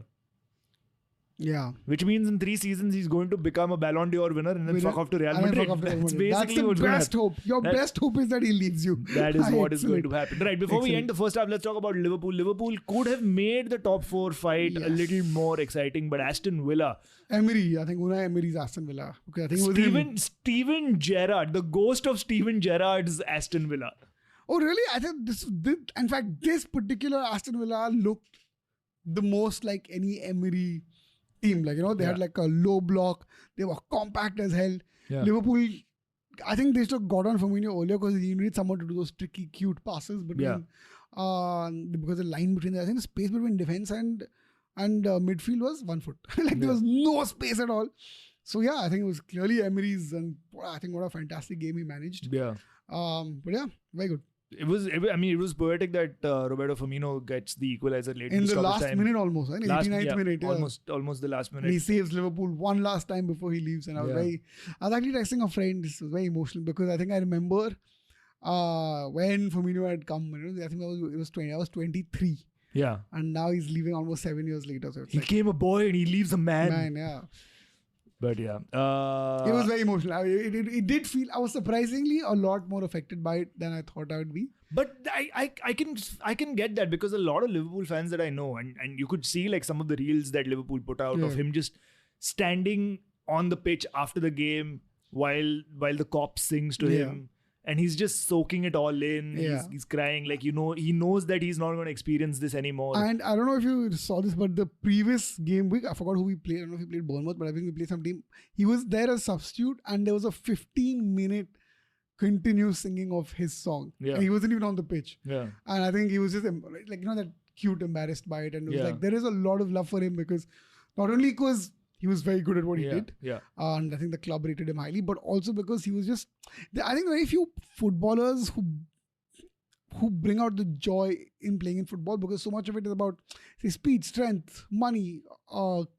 [SPEAKER 4] Yeah.
[SPEAKER 2] Which means in 3 seasons he's going to become a Ballon d'Or winner and then fuck off to Real Madrid. That's basically what's going to happen.
[SPEAKER 4] Hope. Your best hope is that he leaves you.
[SPEAKER 2] That is what is going to happen. Right, before we end the first half, let's talk about Liverpool. Liverpool could have made the top 4 fight a little more exciting, but Aston Villa.
[SPEAKER 4] Emery, I think Unai Emery's Aston Villa. Okay, I think it was
[SPEAKER 2] Steven Gerrard, the ghost of Steven Gerrard's Aston Villa.
[SPEAKER 4] Oh, really? I think in fact, this particular Aston Villa looked the most like any Emery team. Like, you know, they had like a low block. They were compact as hell. Yeah. Liverpool, I think they still got on Firmino earlier because you need someone to do those tricky, cute passes between, because the line between, I think the space between defense and midfield was 1 foot. Like there was no space at all. So yeah, I think it was clearly Emery's, and I think what a fantastic game he managed.
[SPEAKER 2] Yeah.
[SPEAKER 4] But yeah, very good.
[SPEAKER 2] It was poetic that Roberto Firmino gets the equalizer late
[SPEAKER 4] in the last minute almost, right? 89th minute. Yeah.
[SPEAKER 2] Almost the last minute.
[SPEAKER 4] And he saves Liverpool one last time before he leaves, and I was actually texting a friend. This was very emotional because I think I remember when Firmino had come. You know, I think I was 23.
[SPEAKER 2] Yeah.
[SPEAKER 4] And now he's leaving almost 7 years later. So
[SPEAKER 2] he came a boy and he leaves a man.
[SPEAKER 4] Man, yeah.
[SPEAKER 2] But yeah.
[SPEAKER 4] It was very emotional. It did feel, I was surprisingly a lot more affected by it than I thought I would be.
[SPEAKER 2] But I can get that because a lot of Liverpool fans that I know, and you could see like some of the reels that Liverpool put out of him just standing on the pitch after the game while the cop sings to him. And he's just soaking it all in. He's crying. Like, you know, he knows that he's not going to experience this anymore.
[SPEAKER 4] And I don't know if you saw this, but the previous game week, I forgot who we played. I don't know if we played Bournemouth, but I think we played some team. He was there as substitute and there was a 15-minute continuous singing of his song. Yeah. And he wasn't even on the pitch. Yeah. And I think he was just like, you know, that cute embarrassed by it. And it was like, there is a lot of love for him because not only because he was very good at what he did. Yeah. And I think the club rated him highly, but also because he was just, I think very few footballers who bring out the joy in playing in football, because so much of it is about, say, speed, strength, money,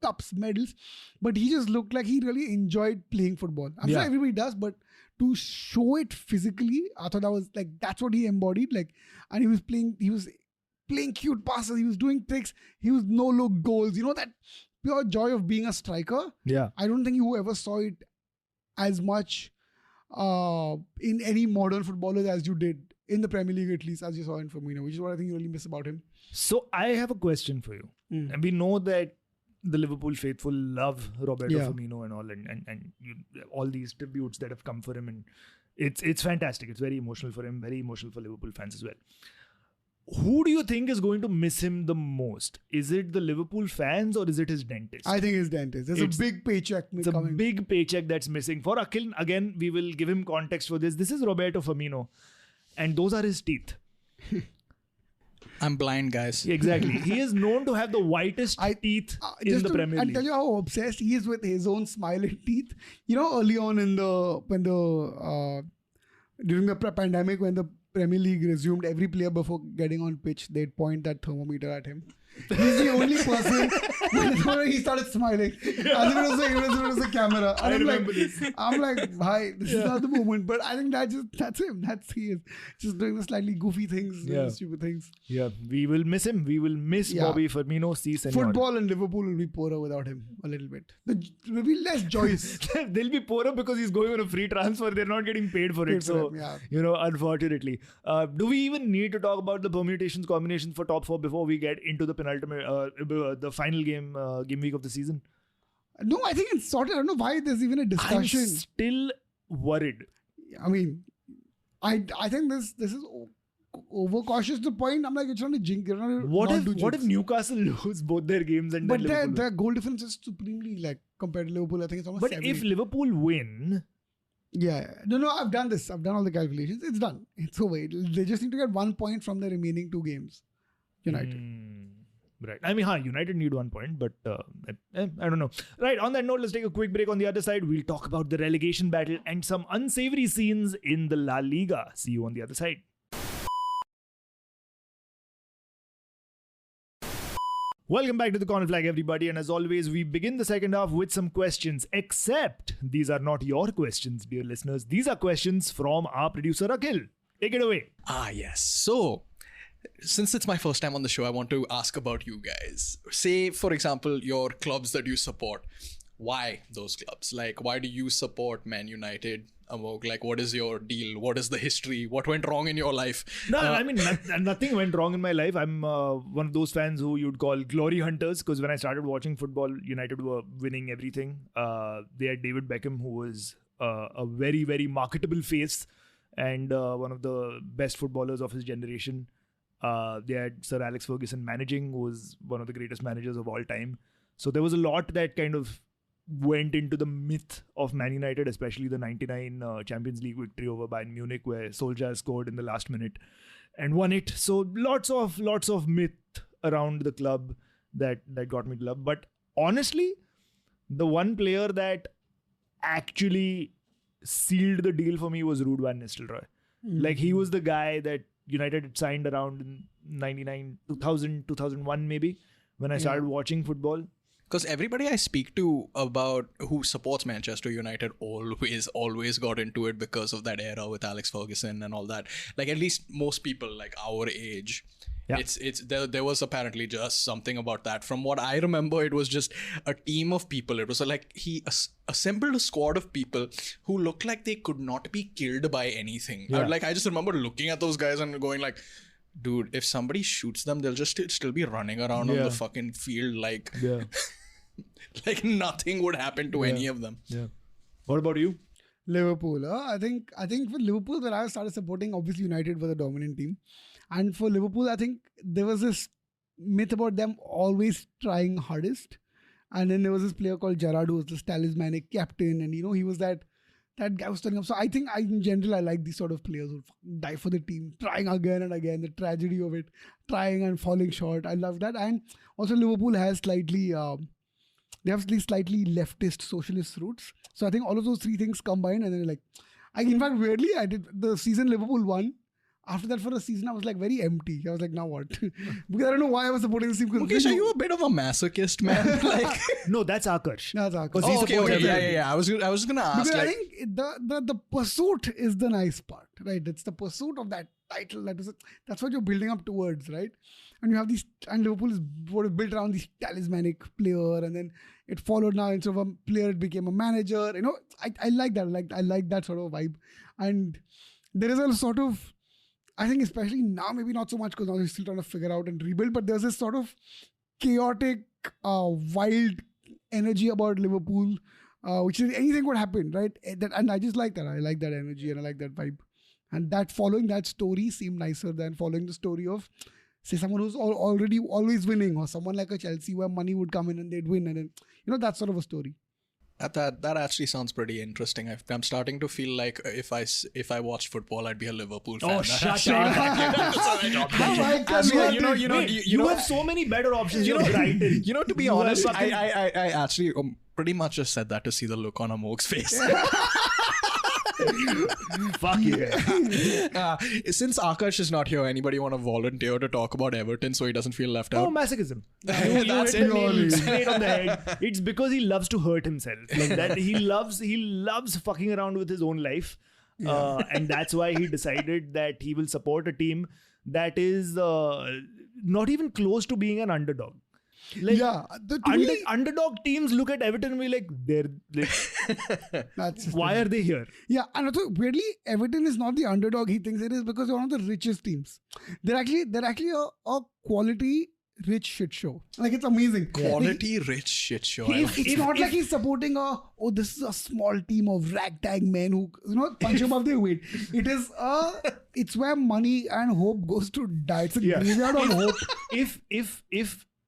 [SPEAKER 4] cups, medals. But he just looked like he really enjoyed playing football. I'm sure everybody does, but to show it physically, I thought that was like, that's what he embodied. Like, and he was playing cute passes, he was doing tricks, he was no-look goals. You know, that pure joy of being a striker. Yeah. I don't think you ever saw it as much in any modern footballer as you did in the Premier League, at least, as you saw in Firmino, which is what I think you really miss about him.
[SPEAKER 2] So I have a question for you. And we know that the Liverpool faithful love Roberto Firmino and all, and all these tributes that have come for him, and it's fantastic. It's very emotional for him, very emotional for Liverpool fans as well. who do you think is going to miss him the most? Is it the Liverpool fans or is it his dentist?
[SPEAKER 4] I think his dentist. There's a big paycheck
[SPEAKER 2] It's
[SPEAKER 4] coming.
[SPEAKER 2] a big paycheck that's missing. For Akhil, again, we will give him context for this. This is Roberto Firmino. And those are his teeth.
[SPEAKER 3] I'm blind, guys.
[SPEAKER 2] Exactly. He is known to have the whitest teeth in the Premier League.
[SPEAKER 4] I'll tell you how obsessed he is with his own smiling teeth. You know, early on during the pandemic, when the Premier League resumed, every player before getting on pitch, they'd point that thermometer at him. He's the only person whenever he started smiling, as if it was a camera. And
[SPEAKER 2] I remember this.
[SPEAKER 4] I'm like, bhai, this is not the moment. But I think that's him. He is just doing the slightly goofy things, doing stupid things.
[SPEAKER 2] Yeah, we will miss him. We will miss Bobby Firmino. Si, senor.
[SPEAKER 4] Football and Liverpool will be poorer without him a little bit. There will be less joyous.
[SPEAKER 2] They'll be poorer because he's going on a free transfer. They're not getting paid for it. So, unfortunately. Do we even need to talk about the permutations, combinations for top four before we get into the penultimate, the final game week of the season?
[SPEAKER 4] No, I think it's sorted. I don't know why there's even a discussion.
[SPEAKER 2] I'm still worried.
[SPEAKER 4] I mean, I think this is overcautious to the point. I'm like, it's not a jinx.
[SPEAKER 2] What if Newcastle lose both their games and
[SPEAKER 4] but
[SPEAKER 2] then
[SPEAKER 4] their goal difference is supremely compared to Liverpool. I think it's almost.
[SPEAKER 2] But
[SPEAKER 4] 70.
[SPEAKER 2] if Liverpool win,
[SPEAKER 4] no, I've done this. I've done all the calculations. It's done. It's over. They just need to get 1 point from the remaining 2 games. United.
[SPEAKER 2] Right. I mean, United need 1 point, but I don't know. Right. On that note, let's take a quick break. On the other side, we'll talk about the relegation battle and some unsavory scenes in the La Liga. See you on the other side. Welcome back to the Corner Flag, everybody. And as always, we begin the second half with some questions. Except these are not your questions, dear listeners. These are questions from our producer, Akhil. Take it away.
[SPEAKER 3] Yes. So, since it's my first time on the show, I want to ask about you guys. Say, for example, your clubs that you support. Why those clubs? Like, why do you support Man United? Amogh, like, what is your deal? What is the history? What went wrong in your life?
[SPEAKER 2] No, I mean, nothing went wrong in my life. I'm one of those fans who you'd call glory hunters, because when I started watching football, United were winning everything. They had David Beckham, who was a very, very marketable face and one of the best footballers of his generation. They had Sir Alex Ferguson managing, who was one of the greatest managers of all time. So there was a lot that kind of went into the myth of Man United, especially the 99 Champions League victory over Bayern Munich, where Solskjaer scored in the last minute and won it. So lots of myth around the club that got me to love. But honestly, the one player that actually sealed the deal for me was Ruud van Nistelrooy. Like, he was the guy that United had signed around in 99, 2000, 2001 maybe, when I started watching football.
[SPEAKER 3] Because everybody I speak to about who supports Manchester United always got into it because of that era with Alex Ferguson and all that. Like, at least most people like our age, there was apparently just something about that. From what I remember, it was just a team of people. It was like he assembled a squad of people who looked like they could not be killed by anything. I just remember looking at those guys and going like, dude, if somebody shoots them, they'll just still be running around on the fucking field like like nothing would happen to any of them.
[SPEAKER 2] What about you?
[SPEAKER 4] Liverpool. I think for Liverpool, when I started supporting, obviously United were the dominant team. And for Liverpool, I think there was this myth about them always trying hardest. And then there was this player called Gerrard, who was this talismanic captain. And, he was that guy was turning up. So I think in general, I like these sort of players who die for the team, trying again and again, the tragedy of it, trying and falling short. I love that. And also Liverpool has slightly leftist socialist roots. So I think all of those 3 things combined, and then in fact, weirdly, I did the season Liverpool won. After that, for a season, I was like very empty. I was like, now what? Because I don't know why I was supporting this team.
[SPEAKER 3] Mukesh, are you a bit of a masochist, man?
[SPEAKER 2] No, that's Akash.
[SPEAKER 4] That's Akash.
[SPEAKER 3] Oh, okay. Yeah. I was gonna ask.
[SPEAKER 4] Because I think the pursuit is the nice part, right? It's the pursuit of that title. That's what you're building up towards, right? And you have these, and Liverpool is built around this talismanic player, and then it followed now instead of a player, it became a manager. I like that. I like that sort of vibe. And there is a sort of, I think especially now, maybe not so much because now he's still trying to figure out and rebuild, but there's this sort of chaotic, wild energy about Liverpool, which is anything could happen, right? And I just like that. I like that energy and I like that vibe. And that following that story seemed nicer than following the story of, say, someone who's already always winning, or someone like a Chelsea where money would come in and they'd win, and then, that sort of a story.
[SPEAKER 3] That actually sounds pretty interesting. I'm starting to feel like if I watched football, I'd be a Liverpool fan.
[SPEAKER 2] Oh, shut up! You have so many better options. You know, Brighton.
[SPEAKER 3] To be honest, I actually pretty much just said that to see the look on Amogh's face.
[SPEAKER 2] Fuck yeah.
[SPEAKER 3] Since Akash is not here, anybody want to volunteer to talk about Everton so he doesn't feel left
[SPEAKER 2] Oh,
[SPEAKER 3] out?
[SPEAKER 2] masochism.
[SPEAKER 3] That's
[SPEAKER 2] hit the nail
[SPEAKER 4] it.
[SPEAKER 2] straight on the head. It's because he loves to hurt himself. Like that, he loves fucking around with his own life, and that's why he decided that he will support a team that is not even close to being an underdog. Like, underdog teams look at Everton and be like, why are they here?
[SPEAKER 4] Yeah, and also weirdly, Everton is not the underdog he thinks it is, because they're one of the richest teams. They're actually a quality rich shit show. Like, it's amazing.
[SPEAKER 3] Quality rich shit show.
[SPEAKER 4] It's not like he's supporting this is a small team of ragtag men who punch above their weight. It's where money and hope goes to die. It's a graveyard of hope.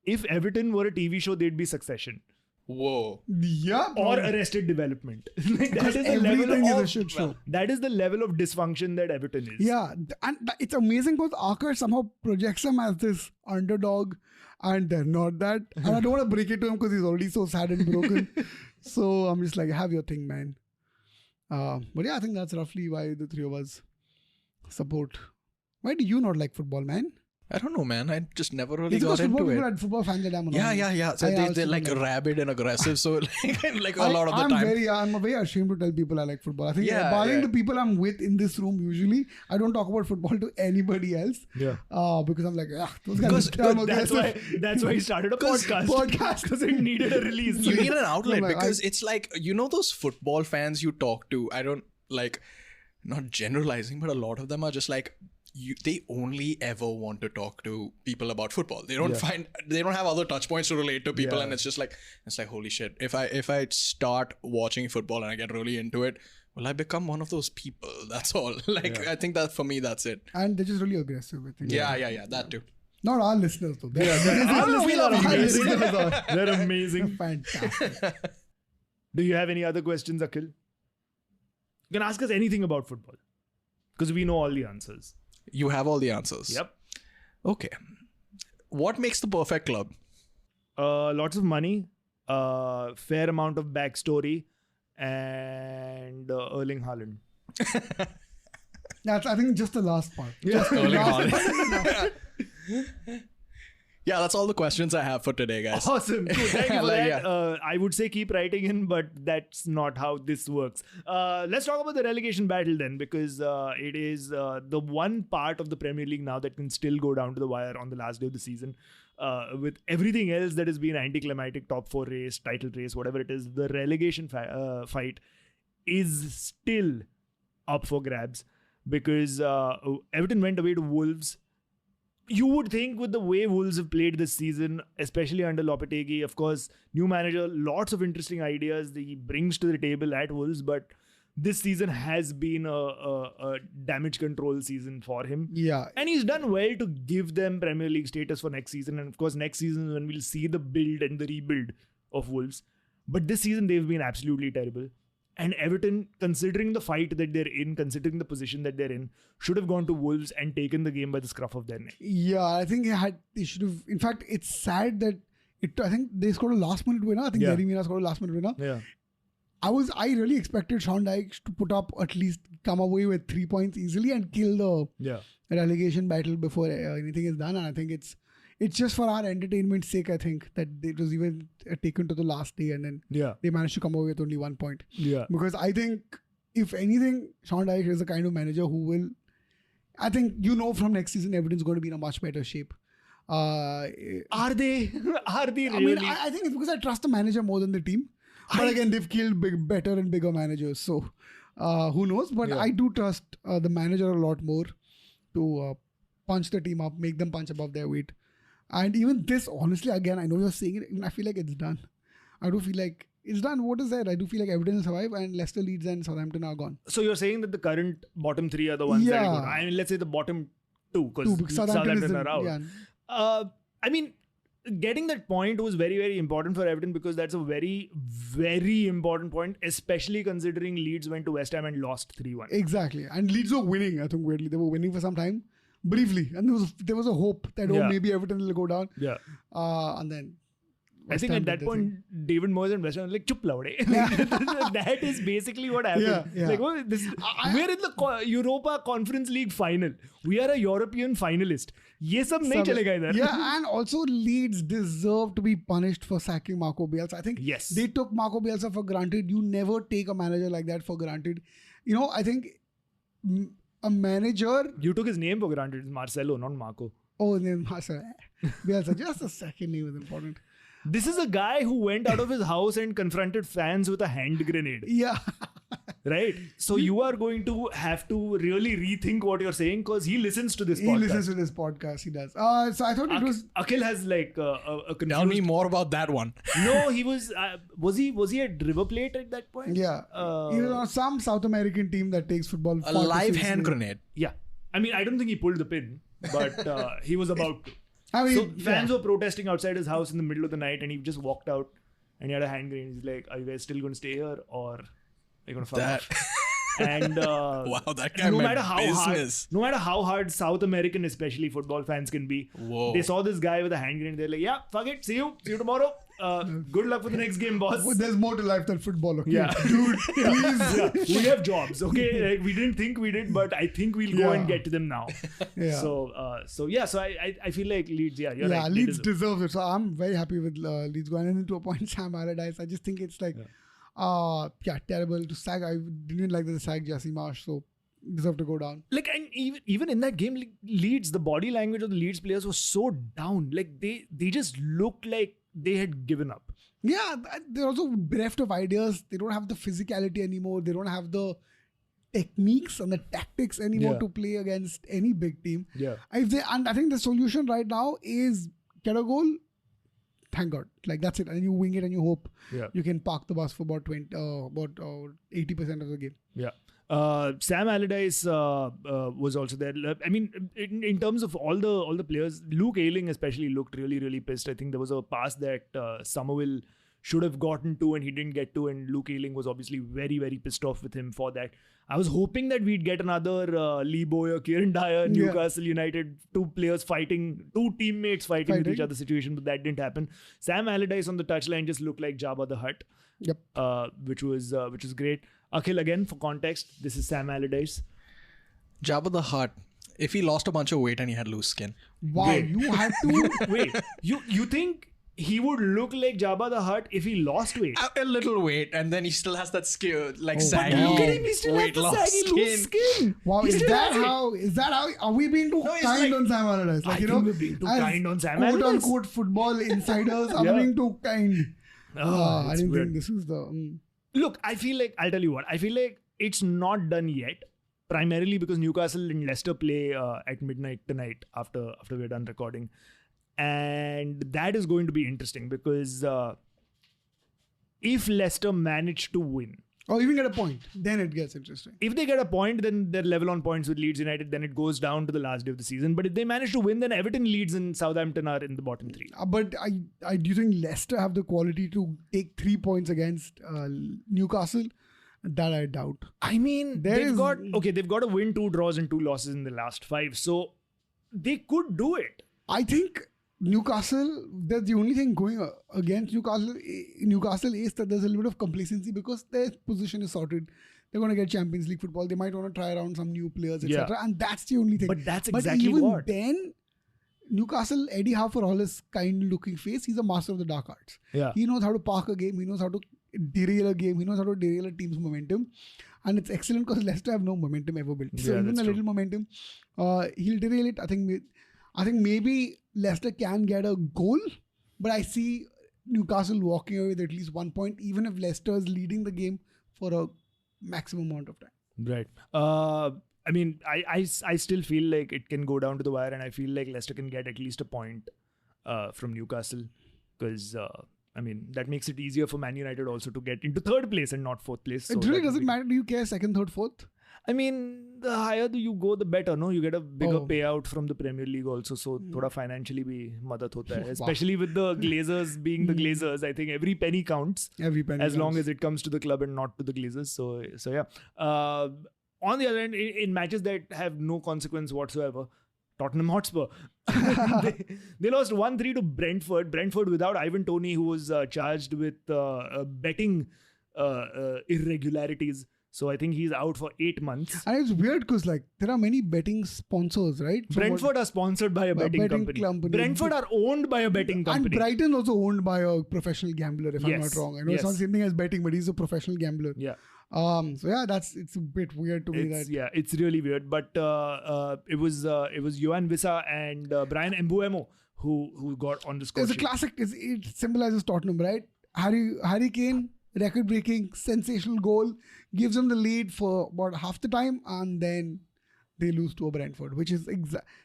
[SPEAKER 2] If Everton were a TV show, they'd be Succession.
[SPEAKER 3] Whoa.
[SPEAKER 4] Yeah.
[SPEAKER 2] Or Arrested Development.
[SPEAKER 4] Because everything is a shit show.
[SPEAKER 2] That is the level of dysfunction that Everton is.
[SPEAKER 4] Yeah. And it's amazing because Akhil somehow projects him as this underdog, and they're not that. And I don't want to break it to him because he's already so sad and broken. So I'm just like, have your thing, man. But yeah, I think that's roughly why the three of us support. Why do you not like football, man?
[SPEAKER 3] I don't know, man. I just never really
[SPEAKER 4] It's
[SPEAKER 3] got into it.
[SPEAKER 4] Are football fans that I'm
[SPEAKER 3] Yeah. So they're like rabid and aggressive. So like a lot of the time.
[SPEAKER 4] I'm very ashamed to tell people I like football. I think barring the people I'm with in this room, usually I don't talk about football to anybody else.
[SPEAKER 2] Yeah.
[SPEAKER 4] Because I'm like, those guys are
[SPEAKER 2] that's why he started a podcast. Because it needed a release.
[SPEAKER 3] You need an outlet because it's like, those football fans you talk to, I don't like, not generalizing, but a lot of them are just like, they only ever want to talk to people about football. They don't they don't have other touch points to relate to people, and it's like holy shit. If I start watching football and I get really into it, will I become one of those people? That's all. I think that for me, that's it.
[SPEAKER 4] And they're just really aggressive, I think.
[SPEAKER 3] Yeah, that too.
[SPEAKER 4] Not our listeners though.
[SPEAKER 2] We love you. They're amazing.
[SPEAKER 4] Fantastic.
[SPEAKER 2] Do you have any other questions, Akhil? You can ask us anything about football because we know all the answers.
[SPEAKER 3] You have all the answers.
[SPEAKER 2] Yep.
[SPEAKER 3] Okay. What makes the perfect club?
[SPEAKER 2] Lots of money, fair amount of backstory, and Erling Haaland.
[SPEAKER 4] That's, I think, just the last part.
[SPEAKER 2] Yeah.
[SPEAKER 3] Erling Haaland. Yeah, that's all the questions I have for today, guys.
[SPEAKER 2] Awesome. Cool. Thank you for that. I would say keep writing in, but that's not how this works. Let's talk about the relegation battle then, because it is the one part of the Premier League now that can still go down to the wire on the last day of the season. With everything else that has been anticlimactic, top 4 race, title race, whatever it is, the relegation fight is still up for grabs because Everton went away to Wolves. You would think with the way Wolves have played this season, especially under Lopetegui, of course, new manager, lots of interesting ideas that he brings to the table at Wolves, but this season has been a damage control season for him.
[SPEAKER 4] Yeah.
[SPEAKER 2] And he's done well to give them Premier League status for next season. And of course, next season is when we'll see the build and the rebuild of Wolves. But this season, they've been absolutely terrible. And Everton, considering the fight that they're in, considering the position that they're in, should have gone to Wolves and taken the game by the scruff of their neck.
[SPEAKER 4] Yeah, I think they should have. In fact, it's sad that I think they scored a last-minute winner. I think Yerry Mina scored a last-minute winner.
[SPEAKER 2] Yeah.
[SPEAKER 4] I really expected Sean Dyche to put up at least come away with 3 points easily and kill the relegation battle before anything is done. And I think it's just for our entertainment's sake, I think, that it was even taken to the last day and then they managed to come away with only 1 point.
[SPEAKER 2] Yeah.
[SPEAKER 4] Because I think, if anything, Sean Dyche is the kind of manager who will, I think, from next season, Everton's going to be in a much better shape.
[SPEAKER 2] Are they? Are they really?
[SPEAKER 4] I think it's because I trust the manager more than the team. But again, they've killed better and bigger managers. So who knows? But I do trust the manager a lot more to punch the team up, make them punch above their weight. And even this, honestly, again, I know you're saying it, even I feel like it's done. I do feel like It's done. What is there? I do feel like Everton will survive, and Leicester, Leeds, and Southampton are gone.
[SPEAKER 2] So you're saying that the current bottom three are the ones that are good. I mean, let's say the bottom two, because Southampton are out.
[SPEAKER 4] Yeah.
[SPEAKER 2] I mean, getting that point was very, very important for Everton, because that's a very, very important point, especially considering Leeds went to West Ham and lost 3-1.
[SPEAKER 4] Exactly. And Leeds were winning, I think, weirdly. They were winning for some time, briefly. And there was a hope that, maybe Everton will go down.
[SPEAKER 2] Yeah.
[SPEAKER 4] And then
[SPEAKER 2] I think at that point, David Moyes and West Ham were like, chup laude. That is basically what happened.
[SPEAKER 4] Yeah.
[SPEAKER 2] Like, we're in the Europa Conference League final. We are a European finalist. Ye sab nahi chalega idhar.
[SPEAKER 4] Yeah, and also Leeds deserve to be punished for sacking Marco Bielsa. I think they took Marco Bielsa for granted. You never take a manager like that for granted. I think a manager...
[SPEAKER 2] You took his name for granted. It's Marcelo, not Marco.
[SPEAKER 4] Oh, name Marcelo. Bielsa. Just the second name is important.
[SPEAKER 2] This is a guy who went out of his house and confronted fans with a hand grenade.
[SPEAKER 4] Yeah.
[SPEAKER 2] Right? So you are going to have to really rethink what you're saying, because he listens to this podcast.
[SPEAKER 4] He listens to this podcast. He does. So I thought it was...
[SPEAKER 2] Akhil has like a confused...
[SPEAKER 3] Tell me more about that one.
[SPEAKER 2] No, he was... was he at River Plate at that point?
[SPEAKER 4] Yeah. He was on some South American team that takes football...
[SPEAKER 3] A live hand grenade.
[SPEAKER 2] Yeah. I mean, I don't think he pulled the pin, but he was about to.
[SPEAKER 4] I mean,
[SPEAKER 2] so fans were protesting outside his house in the middle of the night, and he just walked out and he had a hand grenade. He's like, are you guys still going to stay here, or are you going to fuck off? And
[SPEAKER 3] wow, that guy no matter
[SPEAKER 2] how hard South American, especially football fans can be, they saw this guy with a hand grenade. They're like, yeah, fuck it, see you tomorrow. Good luck for the next game, boss.
[SPEAKER 4] Well, there's more to life than football, okay?
[SPEAKER 2] Yeah.
[SPEAKER 4] Dude, please.
[SPEAKER 2] Yeah. We have jobs, okay? Like, we didn't think we did, but I think we'll go and get to them now.
[SPEAKER 4] Yeah.
[SPEAKER 2] So I feel like Leeds, you're right.
[SPEAKER 4] Leeds deserve it. So I'm very happy with Leeds going into a point. Sam Allardyce, I just think it's like, terrible to sack. I didn't like the sack Jesse Marsh, so deserve to go down.
[SPEAKER 2] Like, and even in that game, Leeds, the body language of the Leeds players was so down. Like, they just looked like they had given up.
[SPEAKER 4] Yeah, they're also bereft of ideas. They don't have the physicality anymore. They don't have the techniques and the tactics anymore to play against any big team.
[SPEAKER 2] Yeah.
[SPEAKER 4] And I think the solution right now is get a goal. Thank God. Like, that's it. And you wing it and you hope you can park the bus for about 80% of the game.
[SPEAKER 2] Yeah. Sam Allardyce was also there. I mean, in terms of all the players, Luke Ayling especially looked really, really pissed. I think there was a pass that Somerville should have gotten to and he didn't get to, and Luke Ayling was obviously very, very pissed off with him for that. I was hoping that we'd get another Lee Bowyer, Kieran Dyer, Newcastle United, two teammates fighting with each other situation, but that didn't happen. Sam Allardyce on the touchline just looked like Jabba the Hutt.
[SPEAKER 4] Yep.
[SPEAKER 2] Which was great. Akhil, again, for context, this is Sam Allardyce.
[SPEAKER 3] Jabba the Hutt. If he lost a bunch of weight and he had loose skin.
[SPEAKER 4] Wow, you had to...
[SPEAKER 2] Wait, you think he would look like Jabba the Hutt if he lost weight?
[SPEAKER 3] A little weight, and then he still has that skin, like saggy.
[SPEAKER 2] But look at him, he still has the saggy loose skin.
[SPEAKER 4] Wow, is that how? Are we being too kind on Sam Allardyce?
[SPEAKER 2] Like, I think we're being too kind on Sam Allardyce.
[SPEAKER 4] Quote unquote football insiders are being too kind. I didn't think this was the...
[SPEAKER 2] Look, I feel like, I'll tell you what, I feel like it's not done yet, primarily because Newcastle and Leicester play at midnight tonight after we're done recording. And that is going to be interesting because if Leicester manage to win,
[SPEAKER 4] or even get a point, then it gets interesting.
[SPEAKER 2] If they get a point, then they're level on points with Leeds United. Then it goes down to the last day of the season. But if they manage to win, then Everton, Leeds and Southampton are in the bottom three.
[SPEAKER 4] But I do you think Leicester have the quality to take 3 points against Newcastle? That I doubt.
[SPEAKER 2] I mean, they've got a win, 2 draws and 2 losses in the last 5. So they could do it.
[SPEAKER 4] I think Newcastle, that's the only thing going against Newcastle is that there's a little bit of complacency because their position is sorted. They're going to get Champions League football. They might want to try around some new players, etc. And that's the only thing.
[SPEAKER 2] But that's exactly
[SPEAKER 4] even
[SPEAKER 2] what.
[SPEAKER 4] Then, Newcastle, Eddie Howe, for all his kind-looking face, he's a master of the dark arts.
[SPEAKER 2] Yeah.
[SPEAKER 4] He knows how to park a game. He knows how to derail a game. He knows how to derail a team's momentum. And it's excellent because Leicester have no momentum ever built. So even a little momentum, he'll derail it. I think maybe Leicester can get a goal, but I see Newcastle walking away with at least 1 point, even if Leicester is leading the game for a maximum amount of time.
[SPEAKER 2] Right. I mean, I still feel like it can go down to the wire, and I feel like Leicester can get at least a point from Newcastle because I mean, that makes it easier for Man United also to get into third place and not fourth place.
[SPEAKER 4] It really doesn't matter. Do you care second, third, fourth?
[SPEAKER 2] I mean, the higher you go, the better, no? You get a bigger payout from the Premier League also. So, thoda financially bhi madad hota hai. Especially with the Glazers being the Glazers. I think every penny counts.
[SPEAKER 4] Every penny
[SPEAKER 2] as
[SPEAKER 4] counts.
[SPEAKER 2] long as it comes to the club and not to the Glazers. So yeah. On the other hand, in matches that have no consequence whatsoever, Tottenham Hotspur. they lost 1-3 to Brentford. Brentford without Ivan Toney, who was charged with betting irregularities. So I think he's out for 8 months.
[SPEAKER 4] And it's weird because there are many betting sponsors, right?
[SPEAKER 2] Brentford are sponsored by a betting company. Brentford are owned by a betting company.
[SPEAKER 4] And Brighton also owned by a professional gambler, if I'm not wrong. I know it's not the same thing as betting, but he's a professional gambler.
[SPEAKER 2] Yeah.
[SPEAKER 4] So yeah, it's a bit weird to me that.
[SPEAKER 2] Yeah, it's really weird. But it was Yohan Wissa and Brian Mbeumo who got on the score
[SPEAKER 4] It's a
[SPEAKER 2] sheet.
[SPEAKER 4] classic. It symbolizes Tottenham, right? Harry Kane, record-breaking, sensational goal, gives them the lead for about half the time, and then they lose to a Brentford, which is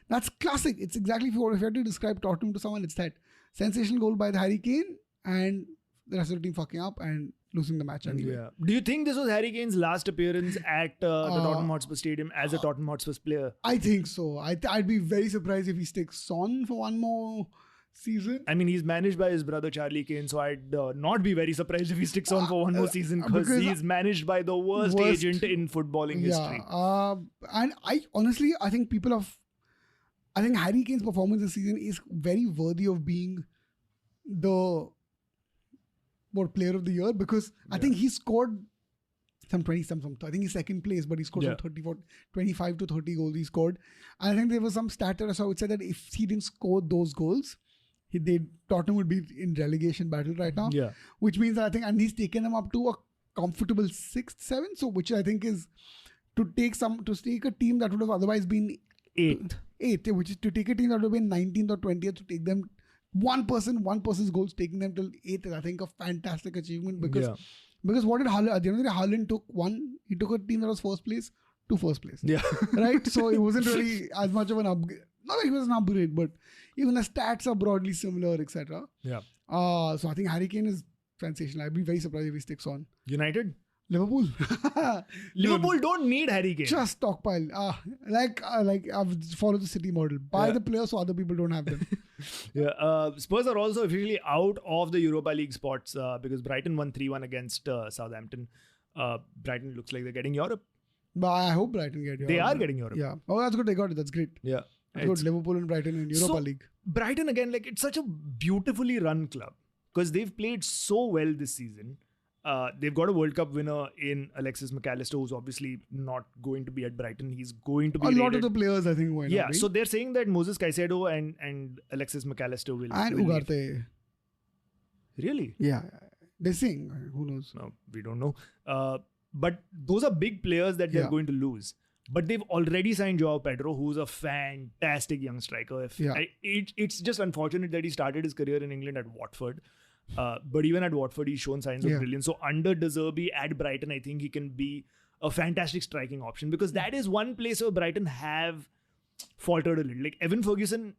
[SPEAKER 4] that's classic. It's exactly if you had to describe Tottenham to someone, it's that sensational goal by the Harry Kane and the rest of the team fucking up and losing the match anyway.
[SPEAKER 2] Yeah. Do you think this was Harry Kane's last appearance at the Tottenham Hotspur Stadium as a Tottenham Hotspur player?
[SPEAKER 4] I think so. I'd be very surprised if he sticks on for one more season.
[SPEAKER 2] I mean, he's managed by his brother Charlie Kane, so I'd not be very surprised if he sticks on for one more season because he's managed by the worst agent in footballing history.
[SPEAKER 4] And I think I think Harry Kane's performance this season is very worthy of being the player of the year because I think he scored some 20-some. I think he's second place, but he scored some 25 to 30 goals he scored. And I think there was some stat that I saw which said that if he didn't score those goals, Tottenham would be in relegation battle right now.
[SPEAKER 2] Yeah.
[SPEAKER 4] Which means that and he's taken them up to a comfortable 6th, 7th. So which I think is to take a team that would have otherwise been
[SPEAKER 2] 8th,
[SPEAKER 4] which is to take a team that would have been 19th or 20th to take them one person's goals taking them till 8th is I think a fantastic achievement because what did Haaland at the end of the day, Haaland took a team that was first place to first place.
[SPEAKER 2] Yeah.
[SPEAKER 4] Right? So it wasn't really as much of an upgrade. Not that he was an upgrade, but even the stats are broadly similar, etc.
[SPEAKER 2] Yeah.
[SPEAKER 4] So I think Harry Kane is sensational. I'd be very surprised if he sticks on.
[SPEAKER 2] United?
[SPEAKER 4] Liverpool.
[SPEAKER 2] Liverpool don't need Harry Kane.
[SPEAKER 4] Just stockpile. I've followed the City model. Buy the players so other people don't have them.
[SPEAKER 2] Spurs are also officially out of the Europa League spots because Brighton won 3-1 against Southampton. Brighton looks like they're getting Europe.
[SPEAKER 4] But I hope Brighton get Europe.
[SPEAKER 2] They are getting Europe.
[SPEAKER 4] Yeah. Oh, that's good. They got it. That's great.
[SPEAKER 2] Yeah.
[SPEAKER 4] That's good. Liverpool and Brighton in Europa League.
[SPEAKER 2] Brighton again, it's such a beautifully run club because they've played so well this season. They've got a World Cup winner in Alexis McAllister, who's obviously not going to be at Brighton. He's going to be
[SPEAKER 4] lot of the players, I think, went.
[SPEAKER 2] Yeah, so they're saying that Moses Caicedo and Alexis McAllister will.
[SPEAKER 4] And Ugarte.
[SPEAKER 2] Really?
[SPEAKER 4] Yeah. They're saying. Who knows?
[SPEAKER 2] No, we don't know. But those are big players that they're going to lose. But they've already signed Joao Pedro, who's a fantastic young striker. It's just unfortunate that he started his career in England at Watford. But even at Watford, he's shown signs of brilliance. So under De Zerbi at Brighton, I think he can be a fantastic striking option because that is one place where Brighton have faltered a little. Like Evan Ferguson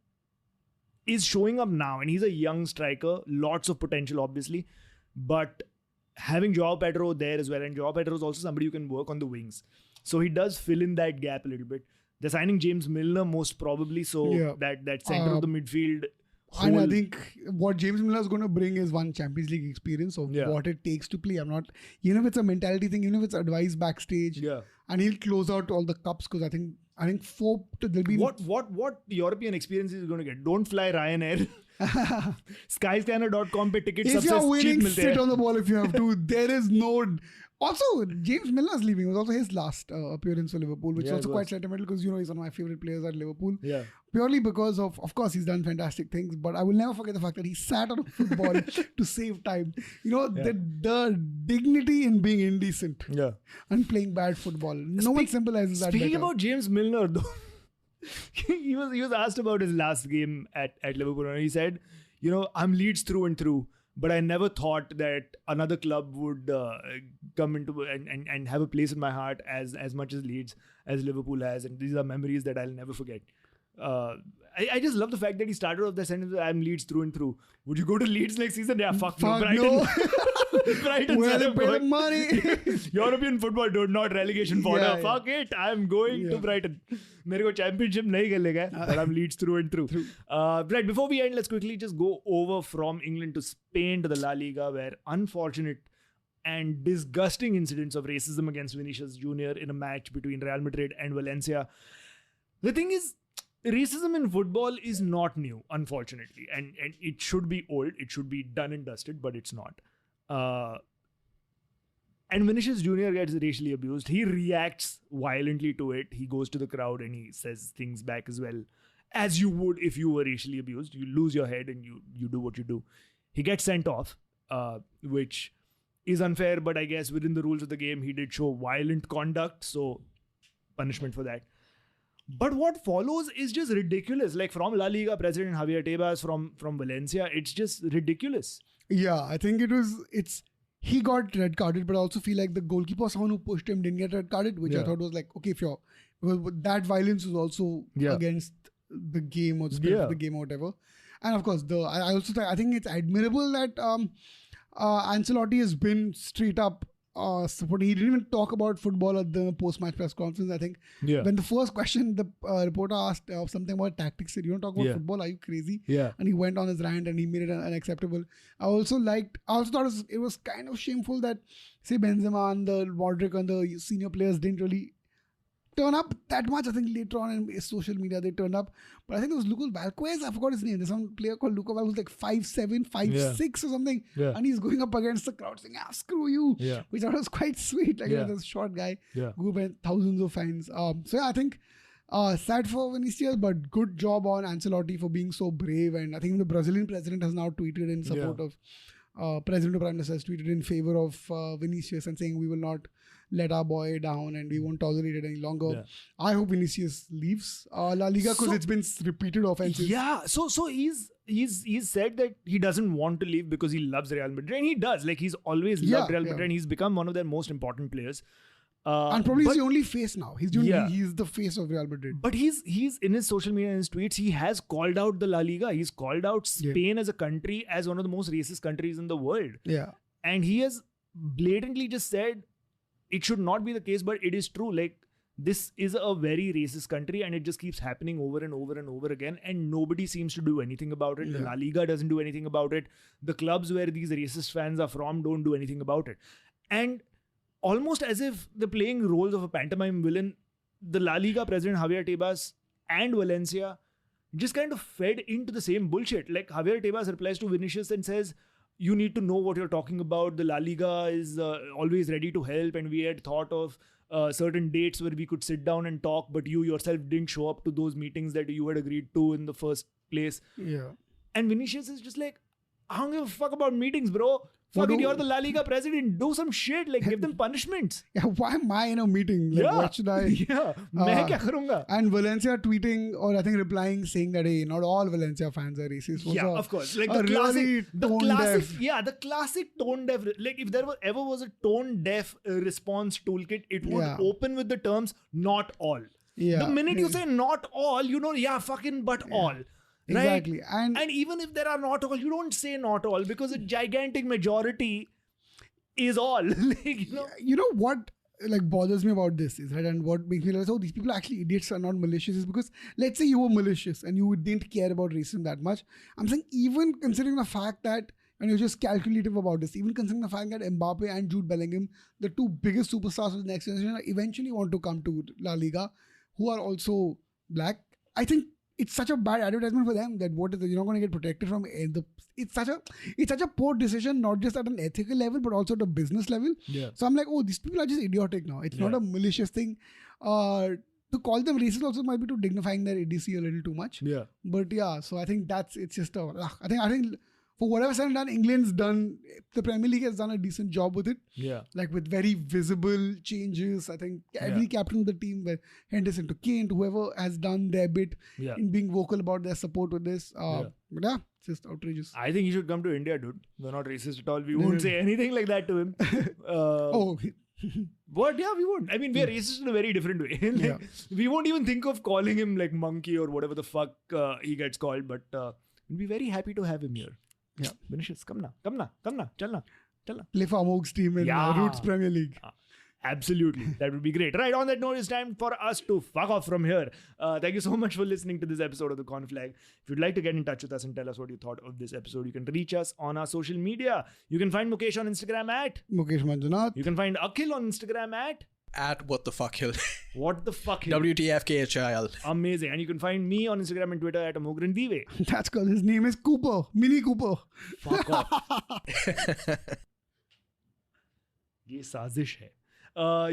[SPEAKER 2] is showing up now and he's a young striker, lots of potential obviously, but having Joao Pedro there as well, and Joao Pedro is also somebody who can work on the wings. So he does fill in that gap a little bit. They're signing James Milner most probably, so that center of the midfield.
[SPEAKER 4] And I think what James Milner is going to bring is one Champions League experience of what it takes to play. I'm not, even if it's a mentality thing, even if it's advice backstage, and he'll close out all the cups because I think there'll be
[SPEAKER 2] what European experience is going to get. Don't fly Ryanair. Skyscanner.com pe tickets.
[SPEAKER 4] If you're winning, sit on the ball if you have to. There is no. Also, James Milner's leaving. It was also his last appearance for Liverpool, which is also quite sentimental because, he's one of my favorite players at Liverpool.
[SPEAKER 2] Yeah.
[SPEAKER 4] Purely because of course, he's done fantastic things, but I will never forget the fact that he sat on a football to save time. The dignity in being indecent and playing bad football. No one symbolizes that.
[SPEAKER 2] Speaking about James Milner, though, he was asked about his last game at Liverpool, and he said, I'm Leeds through and through. But I never thought that another club would come into and have a place in my heart as much as Leeds, as Liverpool has. And these are memories that I'll never forget. I just love the fact that he started off the sentence with, I'm Leeds through and through. Would you go to Leeds next season? Yeah, fuck no. Brighton.
[SPEAKER 4] No.
[SPEAKER 2] Brighton.
[SPEAKER 4] Where they pay the money.
[SPEAKER 2] European football, dude, not relegation fodder.
[SPEAKER 4] Yeah.
[SPEAKER 2] Fuck it. I'm going to Brighton. मेरे को championship नहीं खेलेगा, but I'm Leeds through and through. Right, before we end, let's quickly just go over from England to Spain to the La Liga, where unfortunate and disgusting incidents of racism against Vinicius Jr. in a match between Real Madrid and Valencia. The thing is, racism in football is not new, unfortunately, and it should be old. It should be done and dusted, but it's not. And Vinicius Jr. gets racially abused. He reacts violently to it. He goes to the crowd and he says things back as well, as you would if you were racially abused. You lose your head and you do what you do. He gets sent off, which is unfair, but I guess within the rules of the game, he did show violent conduct, so punishment for that. But what follows is just ridiculous. Like from La Liga president Javier Tebas, from Valencia, it's just ridiculous.
[SPEAKER 4] Yeah, I think he got red carded, but I also feel like the goalkeeper, someone who pushed him, didn't get red carded, which I thought was like, okay, because that violence was also against the game or the spirit of the game or whatever. And of course, I think it's admirable that Ancelotti has been straight up supporting. He didn't even talk about football at the post-match press conference. I think when the first question the reporter asked something about tactics, said, "You don't talk about football? Are you crazy?"
[SPEAKER 2] Yeah.
[SPEAKER 4] And he went on his rant and he made it unacceptable. I also thought it was kind of shameful that, say, Benzema and the Modric and the senior players didn't really turn up that much. I think later on in social media they turned up, but I think it was Lucas Vázquez. I forgot his name. There's some player called Lucas Vázquez, like 5'7", 5'6" or something, and he's going up against the crowd saying, screw you," which I thought was quite sweet. Like this short guy who went thousands of fans. So I think sad for Vinicius, but good job on Ancelotti for being so brave. And I think the Brazilian president has now tweeted in support of President of Prime Minister has tweeted in favor of Vinicius and saying we will not let our boy down and we won't tolerate it any longer. I hope Vinicius leaves La Liga because it's been repeated offenses.
[SPEAKER 2] Yeah, so he's said that he doesn't want to leave because he loves Real Madrid, and he does. Like he's always loved Real Madrid, and he's become one of their most important players.
[SPEAKER 4] And probably he's the only face now. He's the face of Real Madrid.
[SPEAKER 2] But he's in his social media and his tweets, he has called out the La Liga. He's called out Spain as a country as one of the most racist countries in the world.
[SPEAKER 4] Yeah.
[SPEAKER 2] And he has blatantly just said it should not be the case, but it is true. Like this is a very racist country and it just keeps happening over and over and over again, and nobody seems to do anything about it. The La Liga doesn't do anything about it. The clubs where these racist fans are from don't do anything about it. And almost as if they're playing roles of a pantomime villain, the La Liga president Javier Tebas and Valencia just kind of fed into the same bullshit. Like Javier Tebas replies to Vinicius and says, you need to know what you're talking about. The La Liga is always ready to help, and we had thought of certain dates where we could sit down and talk, but you yourself didn't show up to those meetings that you had agreed to in the first place.
[SPEAKER 4] Yeah.
[SPEAKER 2] And Vinicius is just like, I don't give a fuck about meetings, bro. Fucking you're the La Liga president. Do some shit. Like, give them punishments.
[SPEAKER 4] Yeah, why am I in a meeting? Like, what should I?
[SPEAKER 2] Yeah. मैं क्या करूँगा?
[SPEAKER 4] And Valencia tweeting or I think replying saying that, hey, not all Valencia fans are racist.
[SPEAKER 2] Yeah, of course. Like
[SPEAKER 4] the
[SPEAKER 2] classic tone deaf. Like if there ever was a tone deaf response toolkit, it would open with the terms "not all."
[SPEAKER 4] Yeah.
[SPEAKER 2] The minute you say "not all," you know, but all. Right?
[SPEAKER 4] Exactly. And
[SPEAKER 2] even if there are not all, you don't say not all because a gigantic majority is all. Like,
[SPEAKER 4] you know what like bothers me about this is, right, and what makes me realize, oh, these people are actually idiots are not malicious, is because let's say you were malicious and you didn't care about racism that much. I'm saying even considering the fact that, and you're just calculative about this, even considering the fact that Mbappe and Jude Bellingham, the two biggest superstars of the next generation, eventually want to come to La Liga, who are also black, I think it's such a bad advertisement for them that you're not going to get protected from it's such a poor decision, not just at an ethical level but also at a business level.
[SPEAKER 2] Yeah.
[SPEAKER 4] So I'm like, oh, these people are just idiotic now. It's not a malicious thing. To call them racist also might be too dignifying their idiocy a little too much.
[SPEAKER 2] Yeah.
[SPEAKER 4] But yeah, so I think I think for whatever said and done, England's done, the Premier League has done a decent job with it.
[SPEAKER 2] Yeah.
[SPEAKER 4] Like with very visible changes. I think every captain of the team, where Henderson to Kane, to whoever has done their bit in being vocal about their support with this. But yeah, it's just outrageous.
[SPEAKER 2] I think he should come to India, dude. We're not racist at all. We won't say anything like that to him. What? Yeah, we won't. I mean, we are racist in a very different way. Like, we won't even think of calling him like monkey or whatever the fuck he gets called. But we'll be very happy to have him here.
[SPEAKER 4] Yeah.
[SPEAKER 2] Vinicius, come na, chalna.
[SPEAKER 4] Play for Amogh's team in Roots Premier League.
[SPEAKER 2] Absolutely. That would be great. Right, on that note, it's time for us to fuck off from here. Thank you so much for listening to this episode of The Conflag. If you'd like to get in touch with us and tell us what you thought of this episode, you can reach us on our social media. You can find Mukesh on Instagram at
[SPEAKER 4] Mukesh Manjunath.
[SPEAKER 2] You can find Akhil on Instagram at
[SPEAKER 3] What the fuck hill.
[SPEAKER 2] What the fuck hill.
[SPEAKER 3] WTFKHIL.
[SPEAKER 2] Amazing. And you can find me on Instagram and Twitter at Amogh.
[SPEAKER 4] That's called, his name is Cooper. Mini Cooper.
[SPEAKER 2] Fuck off. ये साजिश है.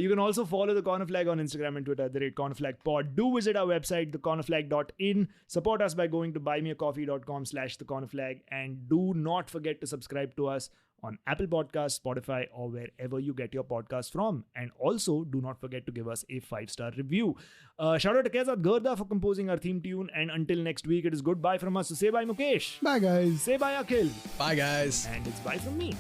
[SPEAKER 2] You can also follow The Corner Flag on Instagram and Twitter at @cornerflagpod. Do visit our website, thecornerflag.in. Support us by going to buymeacoffee.com/thecornerflag. And do not forget to subscribe to us on Apple Podcasts, Spotify, or wherever you get your podcasts from. And also, do not forget to give us a 5-star review. Shout out to Kezat Gurda for composing our theme tune. And until next week, it is goodbye from us. So say bye, Mukesh.
[SPEAKER 4] Bye, guys.
[SPEAKER 2] Say bye, Akhil.
[SPEAKER 3] Bye, guys.
[SPEAKER 2] And it's bye from me.